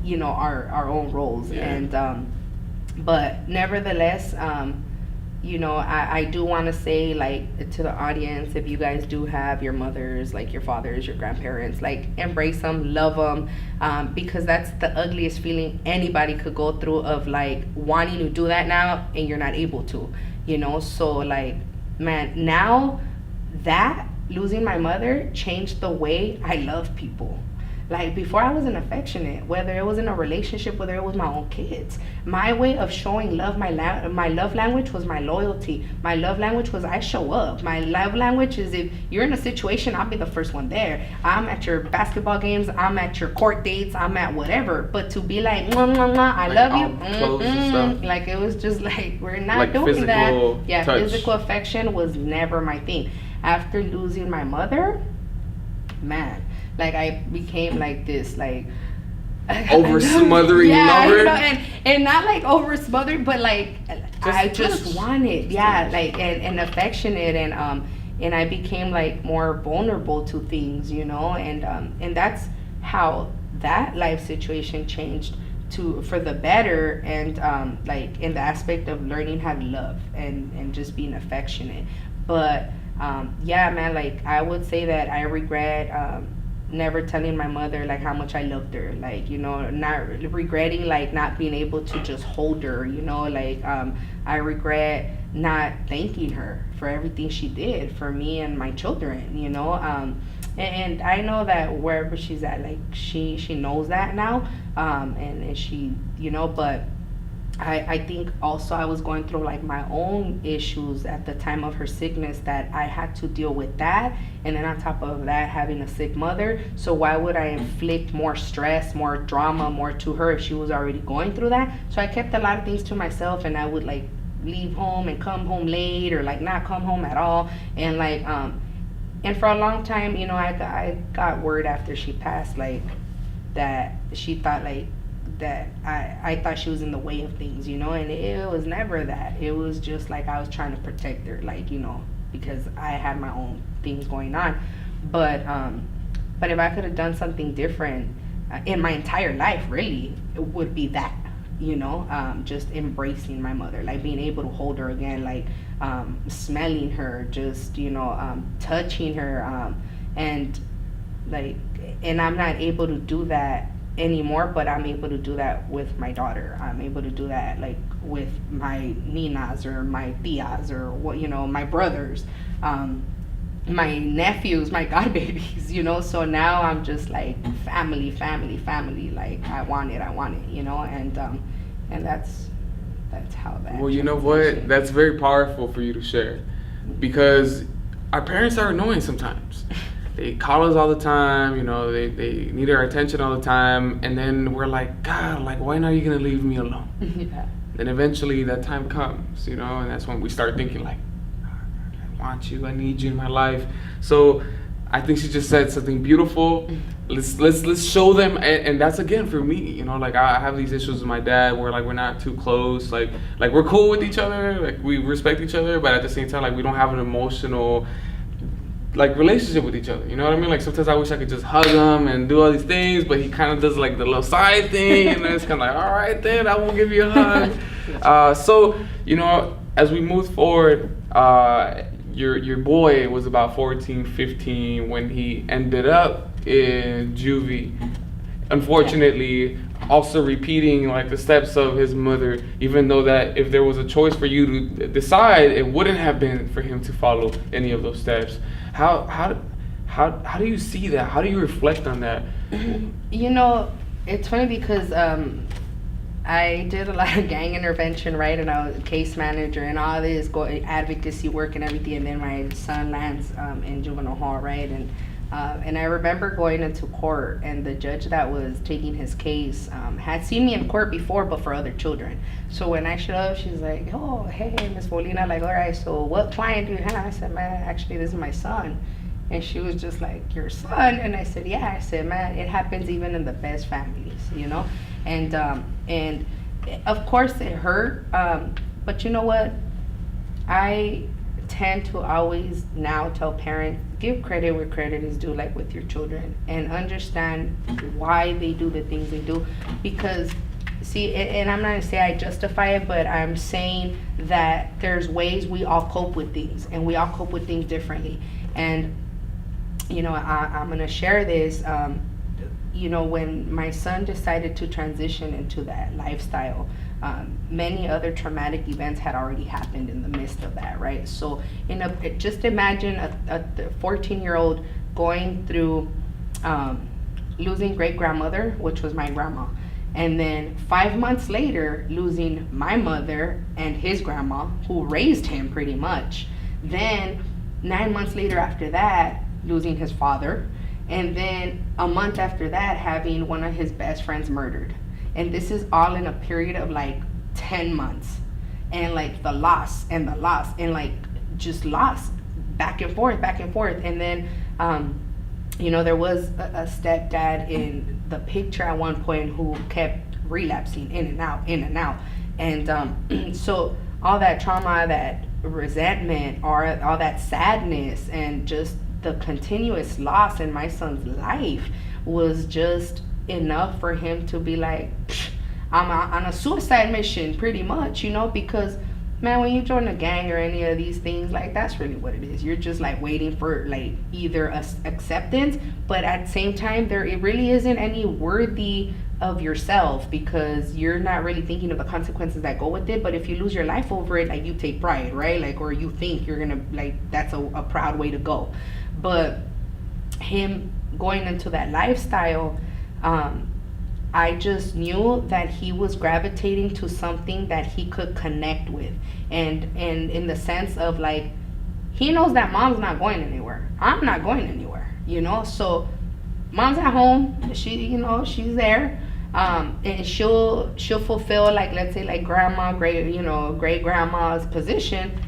you know, our own roles. Yeah. And but nevertheless, you know, I do want to say, like, to the audience, if you guys do have your mothers, like your fathers, your grandparents, like, embrace them, love them, because that's the ugliest feeling anybody could go through, of like wanting to do that now and you're not able to, you know. So like, man, now that losing my mother changed the way I love people. Like, before, I wasn't affectionate, whether it was in a relationship, whether it was my own kids. My way of showing love, my love language was my loyalty. My love language was I show up. My love language is, if you're in a situation, I'll be the first one there. I'm at your basketball games, I'm at your court dates, I'm at whatever. But to be like, mwah, mwah, mwah, I Like love all you, close and stuff. like, it was just like, we're not Like doing that. physical Yeah, touch. physical affection was never my thing. After losing my mother, man, like, I became like this, like, Over smothering yeah, lover. you know, and not like over smothering, but like, I just touch. wanted, yeah, like, and affectionate, and I became like more vulnerable to things, you know, and that's how that life situation changed for the better, and like, in the aspect of learning how to love and just being affectionate. But yeah, man, like, I would say that I regret never telling my mother like how much I loved her, like, you know, not regretting like not being able to just hold her, you know, like, I regret not thanking her for everything she did for me and my children, you know. And I know that wherever she's at, like, she knows that now, and she, you know. But I think also I was going through like my own issues at the time of her sickness, that I had to deal with that, and then on top of that, having a sick mother. So why would I inflict more stress, more drama, more to her if she was already going through that? So I kept a lot of things to myself, and I would like leave home and come home late, or like not come home at all, and like and for a long time, you know, I got word after she passed, like, that she thought like that I thought she was in the way of things, you know, and it was never that. It was just like I was trying to protect her, like, you know, because I had my own things going on. But if I could have done something different in my entire life, really, it would be that, you know, just embracing my mother, like being able to hold her again, like smelling her, just, you know, touching her, and like, and I'm not able to do that anymore, but I'm able to do that with my daughter. I'm able to do that like with my ninas or my tias, or what, you know, my brothers, my nephews, my godbabies, you know. So now I'm just like family, like I want it, you know. And that's how that. Well, you know what? That's very powerful for you to share, because our parents are annoying sometimes. They call us all the time, you know, they need our attention all the time, and then we're like, God, like, when are you gonna leave me alone? Yeah. Then eventually that time comes, you know, and that's when we start thinking like, I want you, I need you in my life. So I think she just said something beautiful. Let's show them, and that's again for me, you know, like I have these issues with my dad where like we're not too close, like we're cool with each other, like we respect each other, but at the same time, like we don't have an emotional like relationship with each other, you know what I mean? Like sometimes I wish I could just hug him and do all these things, but he kind of does like the little side thing, and then it's kind of like, all right then, I won't give you a hug. So, you know, as we move forward, your boy was about 14, 15 when he ended up in juvie. Unfortunately, also repeating like the steps of his mother, even though that if there was a choice for you to decide, it wouldn't have been for him to follow any of those steps. How do you see that? How do you reflect on that? You know, it's funny because I did a lot of gang intervention, right? And I was a case manager and all this advocacy work and everything. And then my son lands in juvenile hall, right? And I remember going into court, and the judge that was taking his case had seen me in court before, but for other children. So when I showed up, she's like, "Oh, hey, Miss Molina, like, all right, so what client do you have?" I said, "Man, actually, this is my son." And she was just like, "Your son?" And I said, "Yeah." I said, "Man, it happens even in the best families, you know?" And of course it hurt, but you know what? I tend to always now tell parents, give credit where credit is due, like with your children, and understand why they do the things they do. Because see, and I'm not gonna say I justify it, but I'm saying that there's ways we all cope with things, and we all cope with things differently. And you know, I'm gonna share this. You know, when my son decided to transition into that lifestyle, many other traumatic events had already happened in the midst of that, right? So just imagine a 14-year-old going through losing great grandmother, which was my grandma, and then 5 months later losing my mother and his grandma, who raised him pretty much. Then 9 months later after that, losing his father. And then a month after that, having one of his best friends murdered. And this is all in a period of like 10 months. And like the loss and like just loss back and forth. And then, you know, there was a stepdad in the picture at one point who kept relapsing in and out. And so all that trauma, that resentment, or all that sadness, and just the continuous loss in my son's life was just enough for him to be like, I'm on a suicide mission, pretty much, you know, because man, when you join a gang or any of these things, like, that's really what it is. You're just like waiting for like either acceptance, but at the same time, it really isn't any worthy of yourself, because you're not really thinking of the consequences that go with it. But if you lose your life over it, like, you take pride, right? Like, or you think you're gonna, like, that's a proud way to go. But him going into that lifestyle, I just knew that he was gravitating to something that he could connect with, and in the sense of like, he knows that mom's not going anywhere, I'm not going anywhere, you know. So mom's at home, she's there, and she'll fulfill, like, let's say, like great grandma's position,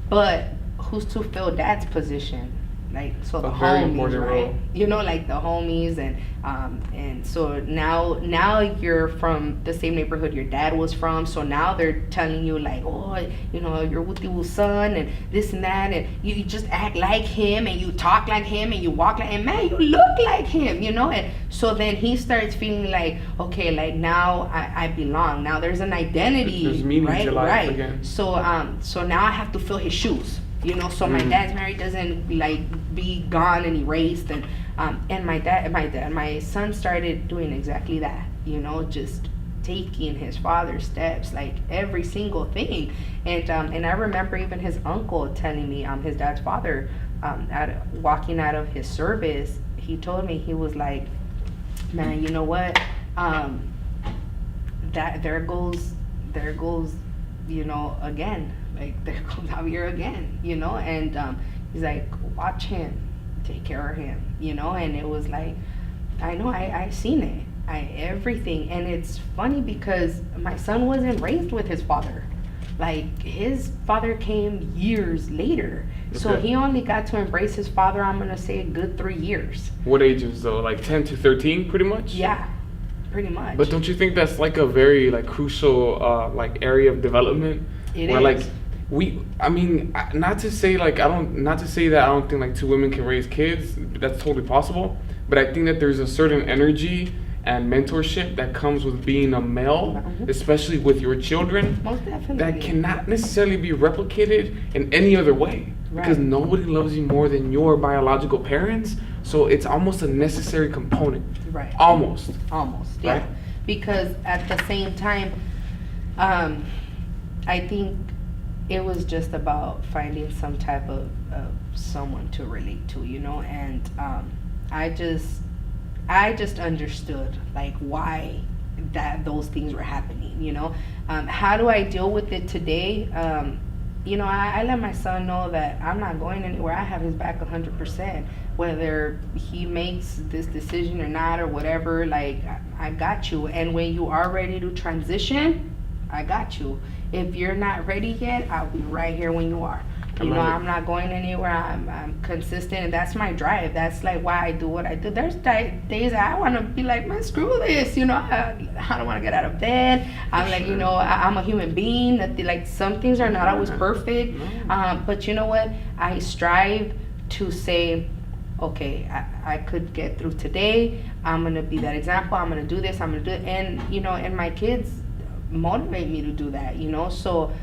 but who's to fill dad's position? Like, so the homies, right? You know, like the homies, and so now you're from the same neighborhood your dad was from, so now they're telling you like, oh, you know, you're Wutiwu's son, and this and that, and you just act like him, and you talk like him, and you walk like him, man, you look like him, you know. And so then he starts feeling like, okay, like, now I belong, now there's an identity, there's meaning right? to life Right. Again. So now I have to fill his shoes. You know, so my dad's marriage doesn't like be gone and erased, and my son started doing exactly that. You know, just taking his father's steps, like every single thing. And I remember even his uncle telling me, his dad's father, walking out of his service, he told me, he was like, man, you know what? That there goes, you know, again. Like, there goes Javier again, you know. And he's like, watch him, take care of him, you know. And it was like, I know, I seen it, everything. And it's funny because my son wasn't raised with his father. Like, his father came years later. Okay. So he only got to embrace his father, I'm gonna say, a good 3 years. What ages though? Like 10 to 13, pretty much? Yeah, pretty much. But don't you think that's like a very like crucial like area of development? It where, is. Like, I mean, not to say that I don't think like two women can raise kids. That's totally possible. But I think that there's a certain energy and mentorship that comes with being a male, especially with your children. Most definitely. That cannot necessarily be replicated in any other way. Right. Because nobody loves you more than your biological parents. So it's almost a necessary component. Right. Almost, yeah. Right? Because at the same time, I think it was just about finding some type of someone to relate to, you know. And I just understood like why that those things were happening, you know. How do I deal with it today? You know, I let my son know that I'm not going anywhere. I have his back 100%, whether he makes this decision or not or whatever. Like, I got you. And when you are ready to transition, I got you. If you're not ready yet, I'll be right here when you are. You know, I'm not going anywhere. I'm consistent, and that's my drive. That's like why I do what I do. There's days I want to be like, man, screw this. You know, I don't want to get out of bed. I'm like, you know, I'm a human being. Like, some things are not always perfect, but you know what? I strive to say, okay, I could get through today. I'm gonna be that example. I'm gonna do this. I'm gonna do it, and you know, and my kids motivate me to do that. You know, so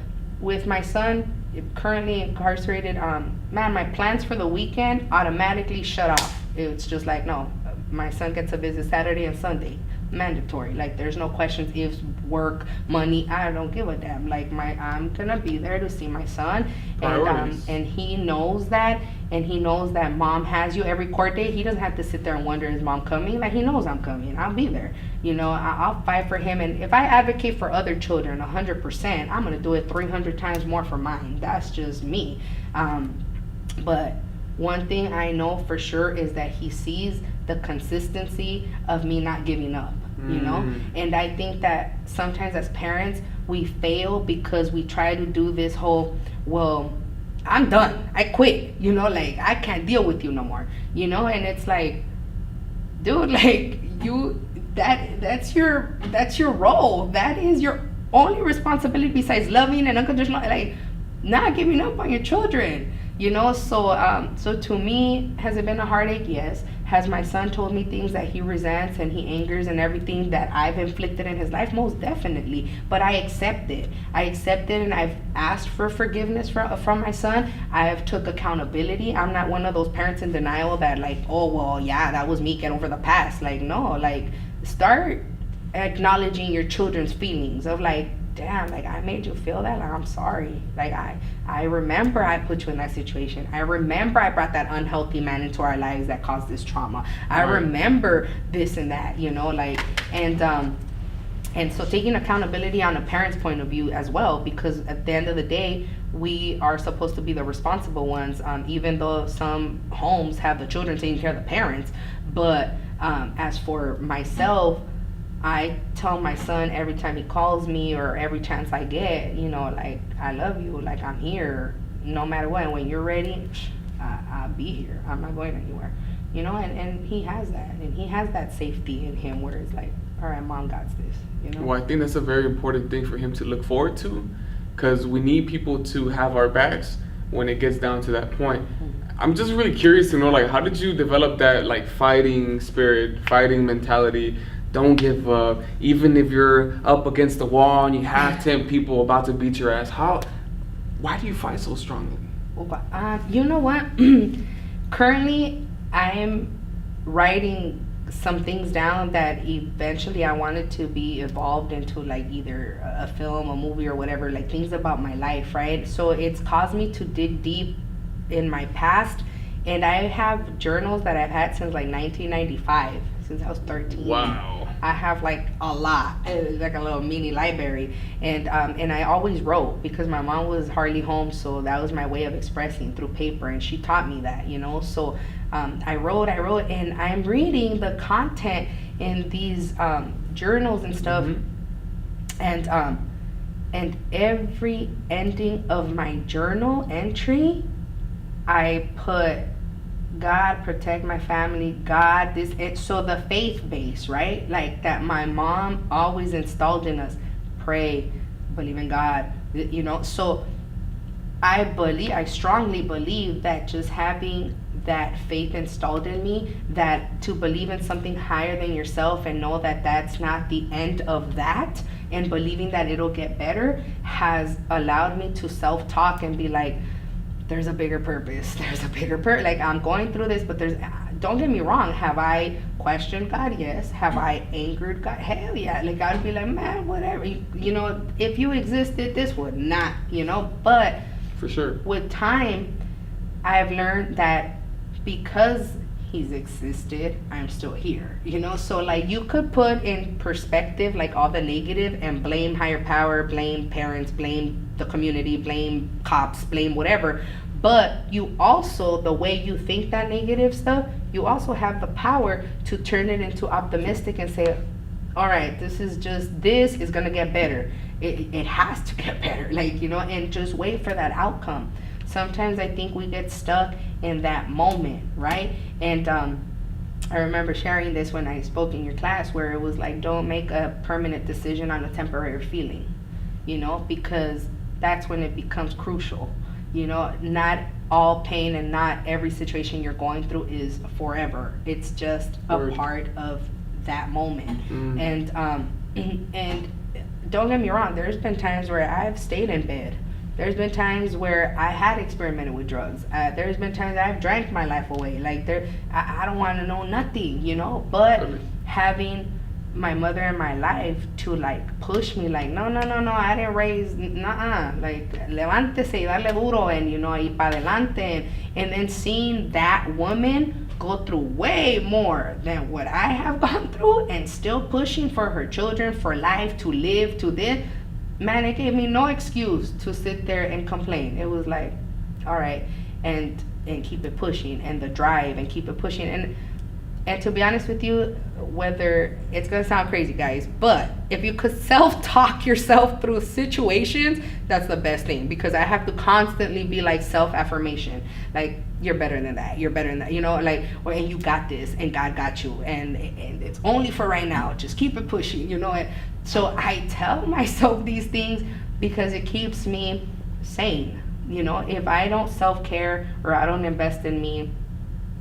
with my son currently incarcerated, man, my plans for the weekend automatically shut off. It's just like, no, my son gets a visit Saturday and Sunday, mandatory. Like, there's no questions, ifs, work, money. I don't give a damn. Like, I'm gonna be there to see my son, and he knows that, and he knows that mom has you every court date. He doesn't have to sit there and wonder, is mom coming? Like, he knows I'm coming. I'll be there. You know, I'll fight for him, and if I advocate for other children 100%, I'm gonna do it 300 times more for mine. That's just me. But one thing I know for sure is that he sees the consistency of me not giving up, you know? And I think that sometimes as parents, we fail because we try to do this whole, well, I'm done, I quit, you know, like, I can't deal with you no more, you know? And it's like, dude, like, that's your role. That is your only responsibility besides loving and unconditional, like, not giving up on your children. You know, so to me, has it been a heartache? Yes. Has my son told me things that he resents and he angers and everything that I've inflicted in his life? Most definitely. But I accept it. And I've asked for forgiveness from my son. I have took accountability. I'm not one of those parents in denial that like, oh, well, yeah, that was me, get over the past. Like, no, like, start acknowledging your children's feelings of like, damn, like, I made you feel that, like, I'm sorry. Like, I remember I put you in that situation. I remember I brought that unhealthy man into our lives that caused this trauma. I remember this and that, you know, like, and so taking accountability on a parent's point of view as well, because at the end of the day, we are supposed to be the responsible ones, even though some homes have the children taking care of the parents. But as for myself, I tell my son every time he calls me or every chance I get, you know, like, I love you, like, I'm here no matter what. And when you're ready, I'll be here. I'm not going anywhere, you know. And he has that, and he has that safety in him where it's like, all right, mom got this, you know. Well, I think that's a very important thing for him to look forward to, because we need people to have our backs when it gets down to that point. I'm just really curious to know, like, how did you develop that, like, fighting spirit, fighting mentality? Don't give up, even if you're up against the wall and you have 10 people about to beat your ass. Why do you fight so strongly? You know what? Currently, I am writing some things down that eventually I wanted to be evolved into, like, either a film, a movie, or whatever, like, things about my life, right? So it's caused me to dig deep in my past, and I have journals that I've had since like 1995, since I was 13. Wow. I have like a lot. It's like a little mini library, and I always wrote because my mom was hardly home, so that was my way of expressing through paper, and she taught me that, you know. So I wrote, and I'm reading the content in these journals and stuff, and every ending of my journal entry, I put, God, protect my family, God, this, so the faith base, right? Like, that my mom always installed in us, pray, believe in God, you know. So I strongly believe that just having that faith installed in me, that to believe in something higher than yourself and know that that's not the end of that, and believing that it'll get better, has allowed me to self-talk and be like, there's a bigger purpose. There's a bigger like, I'm going through this, but don't get me wrong. Have I questioned God? Yes. Have I angered God? Hell yeah. Like, I'd be like, man, whatever. You know, if you existed, this would not, you know. But for sure, with time, I've learned that because he's existed, I'm still here, you know? So like you could put in perspective like all the negative and blame higher power, blame parents, blame the community, blame cops, blame whatever. But you also, the way you think that negative stuff, you also have the power to turn it into optimistic and say, all right, this is gonna get better. It has to get better, like, you know, and just wait for that outcome. Sometimes I think we get stuck in that moment, right? And I remember sharing this when I spoke in your class, where it was like, don't make a permanent decision on a temporary feeling, you know, because that's when it becomes crucial. You know, not all pain and not every situation you're going through is forever. It's just a part of that moment. And don't get me wrong, there's been times where I've stayed in bed. There's been times where I had experimented with drugs. There's been times I've drank my life away. Like I don't want to know nothing, you know. But having my mother in my life to like push me, like no, I didn't raise, like levántese y darle duro, and you know, y pa adelante, and then seeing that woman go through way more than what I have gone through and still pushing for her children, for life, to live, to this, man, it gave me no excuse to sit there and complain. It was like, all right, and keep it pushing, and the drive, and keep it pushing. And to be honest with you, whether it's gonna sound crazy, guys, but if you could self-talk yourself through situations, that's the best thing, because I have to constantly be like self-affirmation, like you're better than that, you know, like, well, and you got this, and God got you, and it's only for right now, just keep it pushing, you know. And so I tell myself these things because it keeps me sane, you know. If I don't self-care or I don't invest in me,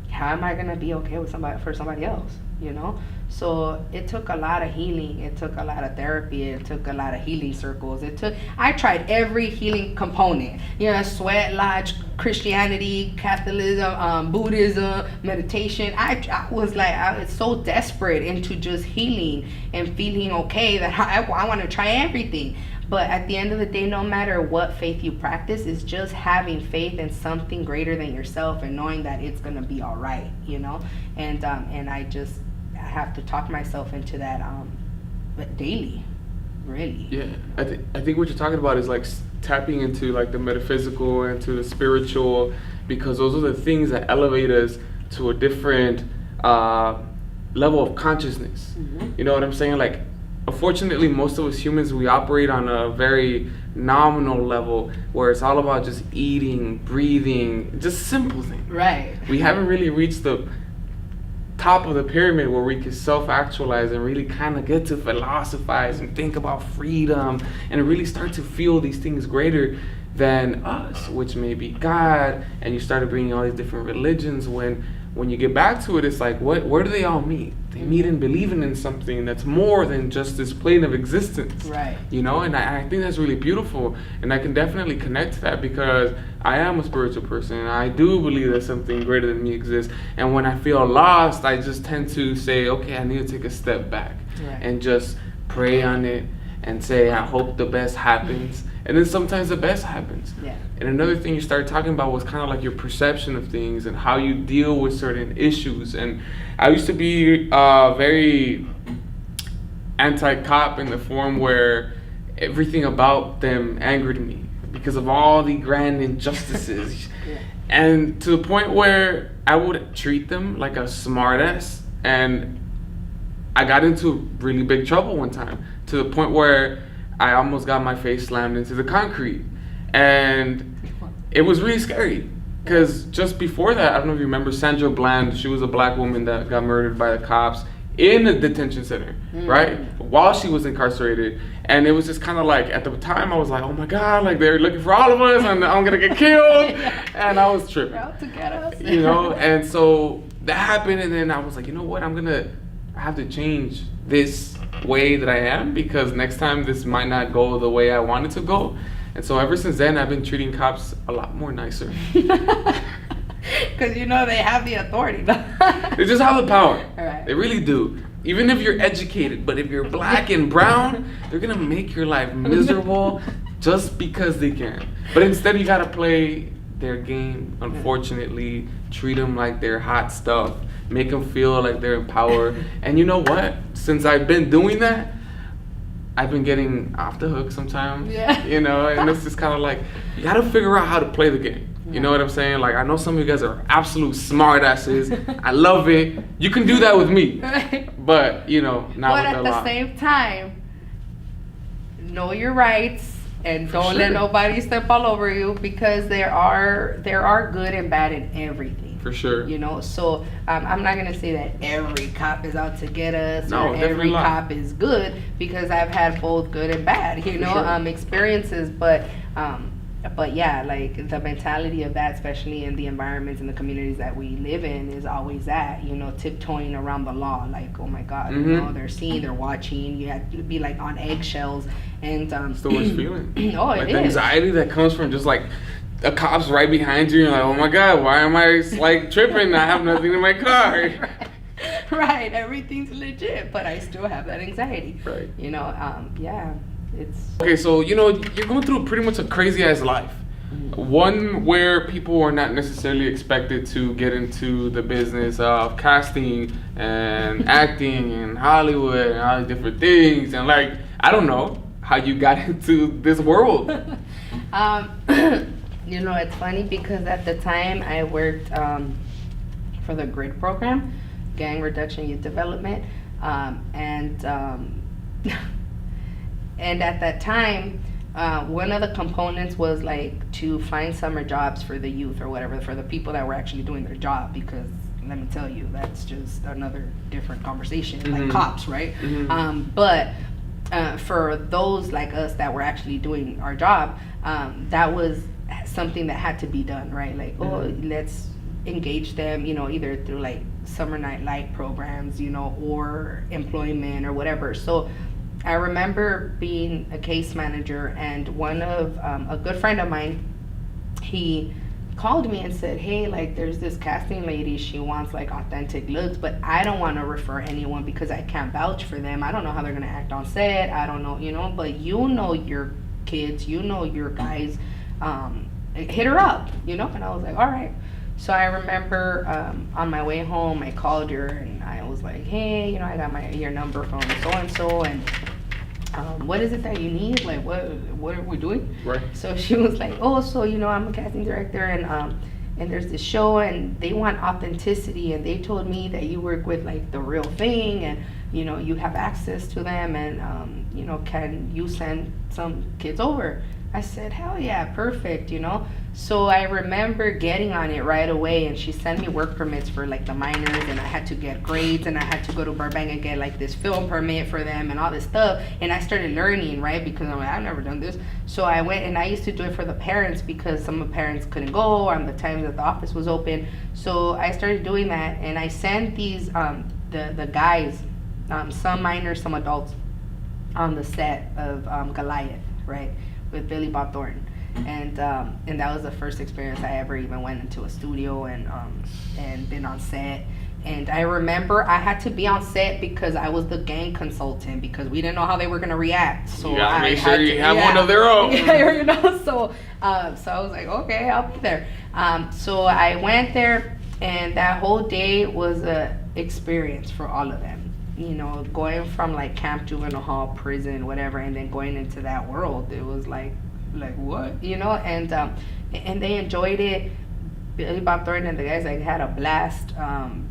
how am I gonna be okay with somebody else, you know? So it took a lot of healing. It took a lot of therapy. It took a lot of healing circles. I tried every healing component, you know, sweat lodge, Christianity, Catholicism, Buddhism, meditation. I was so desperate into just healing and feeling okay that I want to try everything. But at the end of the day, no matter what faith you practice, it's just having faith in something greater than yourself and knowing that it's gonna be all right, you know. And I have to talk myself into that, but daily, really. Yeah, I think what you're talking about is like tapping into like the metaphysical and to the spiritual, because those are the things that elevate us to a different level of consciousness. You know what I'm saying? Like, unfortunately, most of us humans, we operate on a very nominal level where it's all about just eating, breathing, just simple things. Right. We haven't really reached the top of the pyramid where we can self-actualize and really kind of get to philosophize and think about freedom and really start to feel these things greater than us, which may be God. And you started bringing all these different religions. When you get back to it, it's like, where do they all meet? They meet in believing in something that's more than just this plane of existence. Right. You know, and I think that's really beautiful. And I can definitely connect to that because I am a spiritual person. And I do believe that something greater than me exists. And when I feel lost, I just tend to say, okay, I need to take a step back and just pray on it and say, I hope the best happens. And then sometimes the best happens. Yeah. And another thing you started talking about was kind of like your perception of things and how you deal with certain issues. And I used to be very anti-cop in the form where everything about them angered me because of all the grand injustices. And to the point where I would treat them like a smartass. And I got into really big trouble one time to the point where I almost got my face slammed into the concrete. And it was really scary because just before that, I don't know if you remember Sandra Bland. She was a black woman that got murdered by the cops in a detention center, right? While she was incarcerated. And it was just kind of like, at the time, I was like, oh my God, like they're looking for all of us and I'm going to get killed. And I was tripping. Out to get us. You know, and so that happened. And then I was like, you know what, I have to change this way that I am because next time this might not go the way I want it to go. And so ever since then, I've been treating cops a lot more nicer. Because you know they have the authority. They just have the power. Right. They really do. Even if you're educated, but if you're black and brown, they're gonna make your life miserable just because they can. But instead, you gotta play their game. Unfortunately, treat them like they're hot stuff make them feel like they're in power. And you know what? Since I've been doing that, I've been getting off the hook sometimes. Yeah. You know, and it's just kind of like, you got to figure out how to play the game. You know what I'm saying? Like, I know some of you guys are absolute smart asses. I love it. You can do that with me. Right. But, you know, not but with at a the lot. same time, know your rights and don't sure. let nobody step all over you, because there are good and bad in everything. For sure. You know, so I'm not gonna say that every cop is out to get us, No, or definitely every not. cop is good, because I've had both good and bad, you know, sure. experiences. But yeah, like the mentality of that, especially in the environments and the communities that we live in, is always that, you know, tiptoeing around the law. Like, oh my God, you know, they're seeing, they're watching. You have to be like on eggshells, and It's the worst feeling. Oh, like it the is. anxiety that comes from just like a cop's right behind you. You're like, oh my God, why am I like tripping? I have nothing in my car. Right, everything's legit, but I still have that anxiety. Right. You know, yeah, it's. Okay, so you know you're going through pretty much a crazy ass life. One where people are not necessarily expected to get into the business of casting and acting in Hollywood and all these different things. And like, I don't know how you got into this world. You know, it's funny because at the time I worked for the GRID program, Gang Reduction Youth Development, and at that time, one of the components was like to find summer jobs for the youth or whatever, for the people that were actually doing their job, because let me tell you, that's just another different conversation, like cops, right? But for those like us that were actually doing our job, that was something that had to be done, right? Like, oh, let's engage them, you know, either through like summer night light programs, you know, or employment or whatever. So I remember being a case manager, and one of a good friend of mine, he called me and said, hey, like, there's this casting lady, she wants like authentic looks, but I don't want to refer anyone because I can't vouch for them. I don't know how they're gonna act on set. I don't know, you know, but you know your kids, you know your guys, hit her up, you know. And I was like, all right. So I remember on my way home, I called her and I was like, hey, you know, I got your number from so and what is it that you need? Like, what are we doing? Right. So she was like, oh, so, you know, I'm a casting director, and there's this show, and they want authenticity, and they told me that you work with like the real thing, and, you know, you have access to them, and you know, can you send some kids over? I said, hell yeah, perfect, you know. So I remember getting on it right away, and she sent me work permits for like the minors, and I had to get grades, and I had to go to Burbank and get like this film permit for them and all this stuff. And I started learning, right, because I'm like, I've never done this. So I went, and I used to do it for the parents because some of the parents couldn't go on the times that the office was open. So I started doing that, and I sent these the guys, some minors, some adults, on the set of Goliath, right, with Billy Bob Thornton. And that was the first experience I ever even went into a studio and been on set. And I remember I had to be on set because I was the gang consultant, because we didn't know how they were gonna react. So you gotta I make sure had you to, have yeah. one of their own. Yeah, you know. So I was like, okay, I'll be there. So I went there, and that whole day was a experience for all of them. You know, going from like camp, juvenile hall, prison, whatever, and then going into that world, it was like what, you know. And they enjoyed it. Billy Bob Thornton and the guys like had a blast,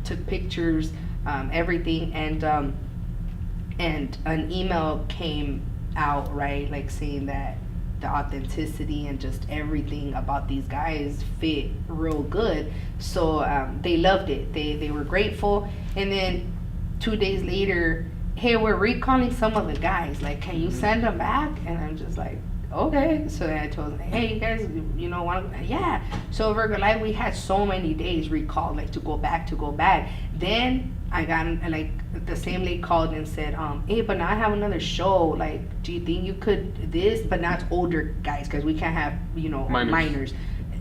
took pictures, everything, and an email came out, right, like saying that the authenticity and just everything about these guys fit real good. So they loved it. They were grateful. And then 2 days later, hey, we're recalling some of the guys, like, can you send them back? And I'm just like, okay. So then I told them, hey, you guys, you know, want to, yeah. So over Goliath, we had so many days recalled, like, to go back. Then I got, like, the same lady called and said, hey, but now I have another show, like, do you think you could this? But not older guys, because we can't have, you know, minors.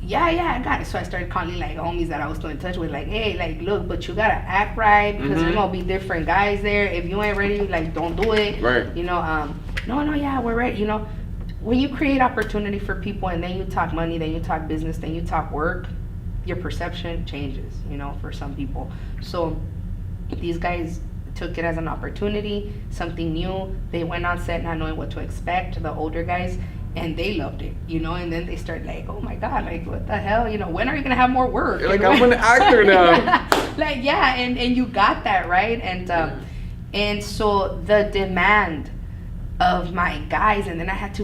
Yeah, I got it. So I started calling like homies that I was still in touch with, like, hey, like, look, but you gotta act right, because there's gonna be different guys there. If you ain't ready, like, don't do it. Right. You know, no, yeah, we're ready. You know, when you create opportunity for people, and then you talk money, then you talk business, then you talk work, your perception changes, you know, for some people. So these guys took it as an opportunity, something new. They went on set not knowing what to expect, the older guys, and they loved it, you know. And then they start like, oh my god, like what the hell, you know, when are you gonna have more work? Like, I'm an actor now. Like, yeah, and you got that, right? And so the demand of my guys, and then I had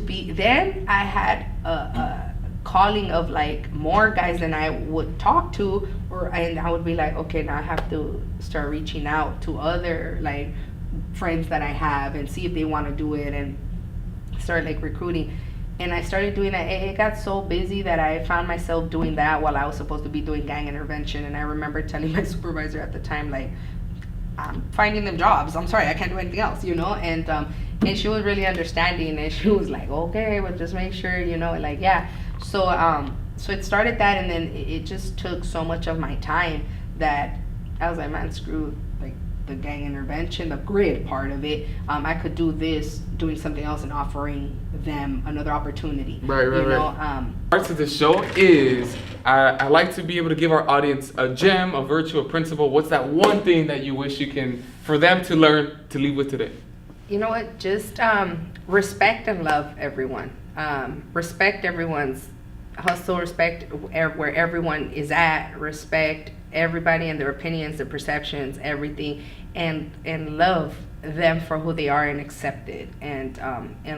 a calling of like more guys than I would talk to, and I would be like, okay, now I have to start reaching out to other like friends that I have and see if they want to do it, and start like recruiting. And I started doing that. It got so busy that I found myself doing that while I was supposed to be doing gang intervention. And I remember telling my supervisor at the time, like, I'm finding them jobs. I'm sorry, I can't do anything else, you know? And she was really understanding, and she was like, okay, well, just make sure, you know, like, yeah. So it started that, and then it just took so much of my time that I was like, man, screw like the gang intervention, the grid part of it. I could do this, doing something else, and offering them another opportunity. Right. Parts of the show is I like to be able to give our audience a gem, a virtue, a principle. What's that one thing that you wish you can, for them to learn, to leave with today? You know what? Just respect and love everyone. Respect everyone's hustle. Respect where everyone is at. Respect everybody and their opinions, their perceptions, everything, and love them for who they are and accept it. And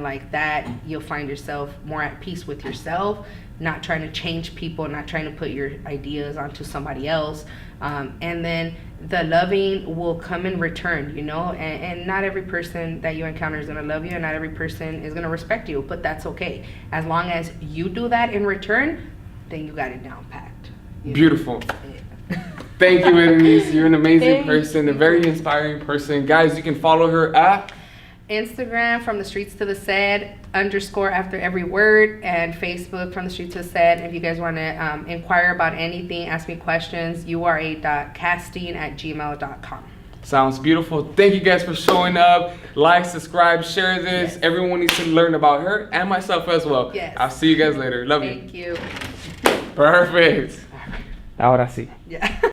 like that, you'll find yourself more at peace with yourself, not trying to change people, not trying to put your ideas onto somebody else. And then the loving will come in return, you know, and not every person that you encounter is going to love you, and not every person is going to respect you, but that's okay. As long as you do that in return, then you got it down packed. Beautiful. Thank you, Berenice. You're an amazing person, a very inspiring person. Guys, you can follow her at Instagram, From the Streets to the Set, _ after every word, and Facebook, From the Streets to the Set. If you guys want to inquire about anything, ask me questions, ura.casting@gmail.com. Sounds beautiful. Thank you guys for showing up. Like, subscribe, share this. Yes. Everyone needs to learn about her and myself as well. Yes. I'll see you guys later. Love you. Thank you. Perfect. Ahora sí. Yeah.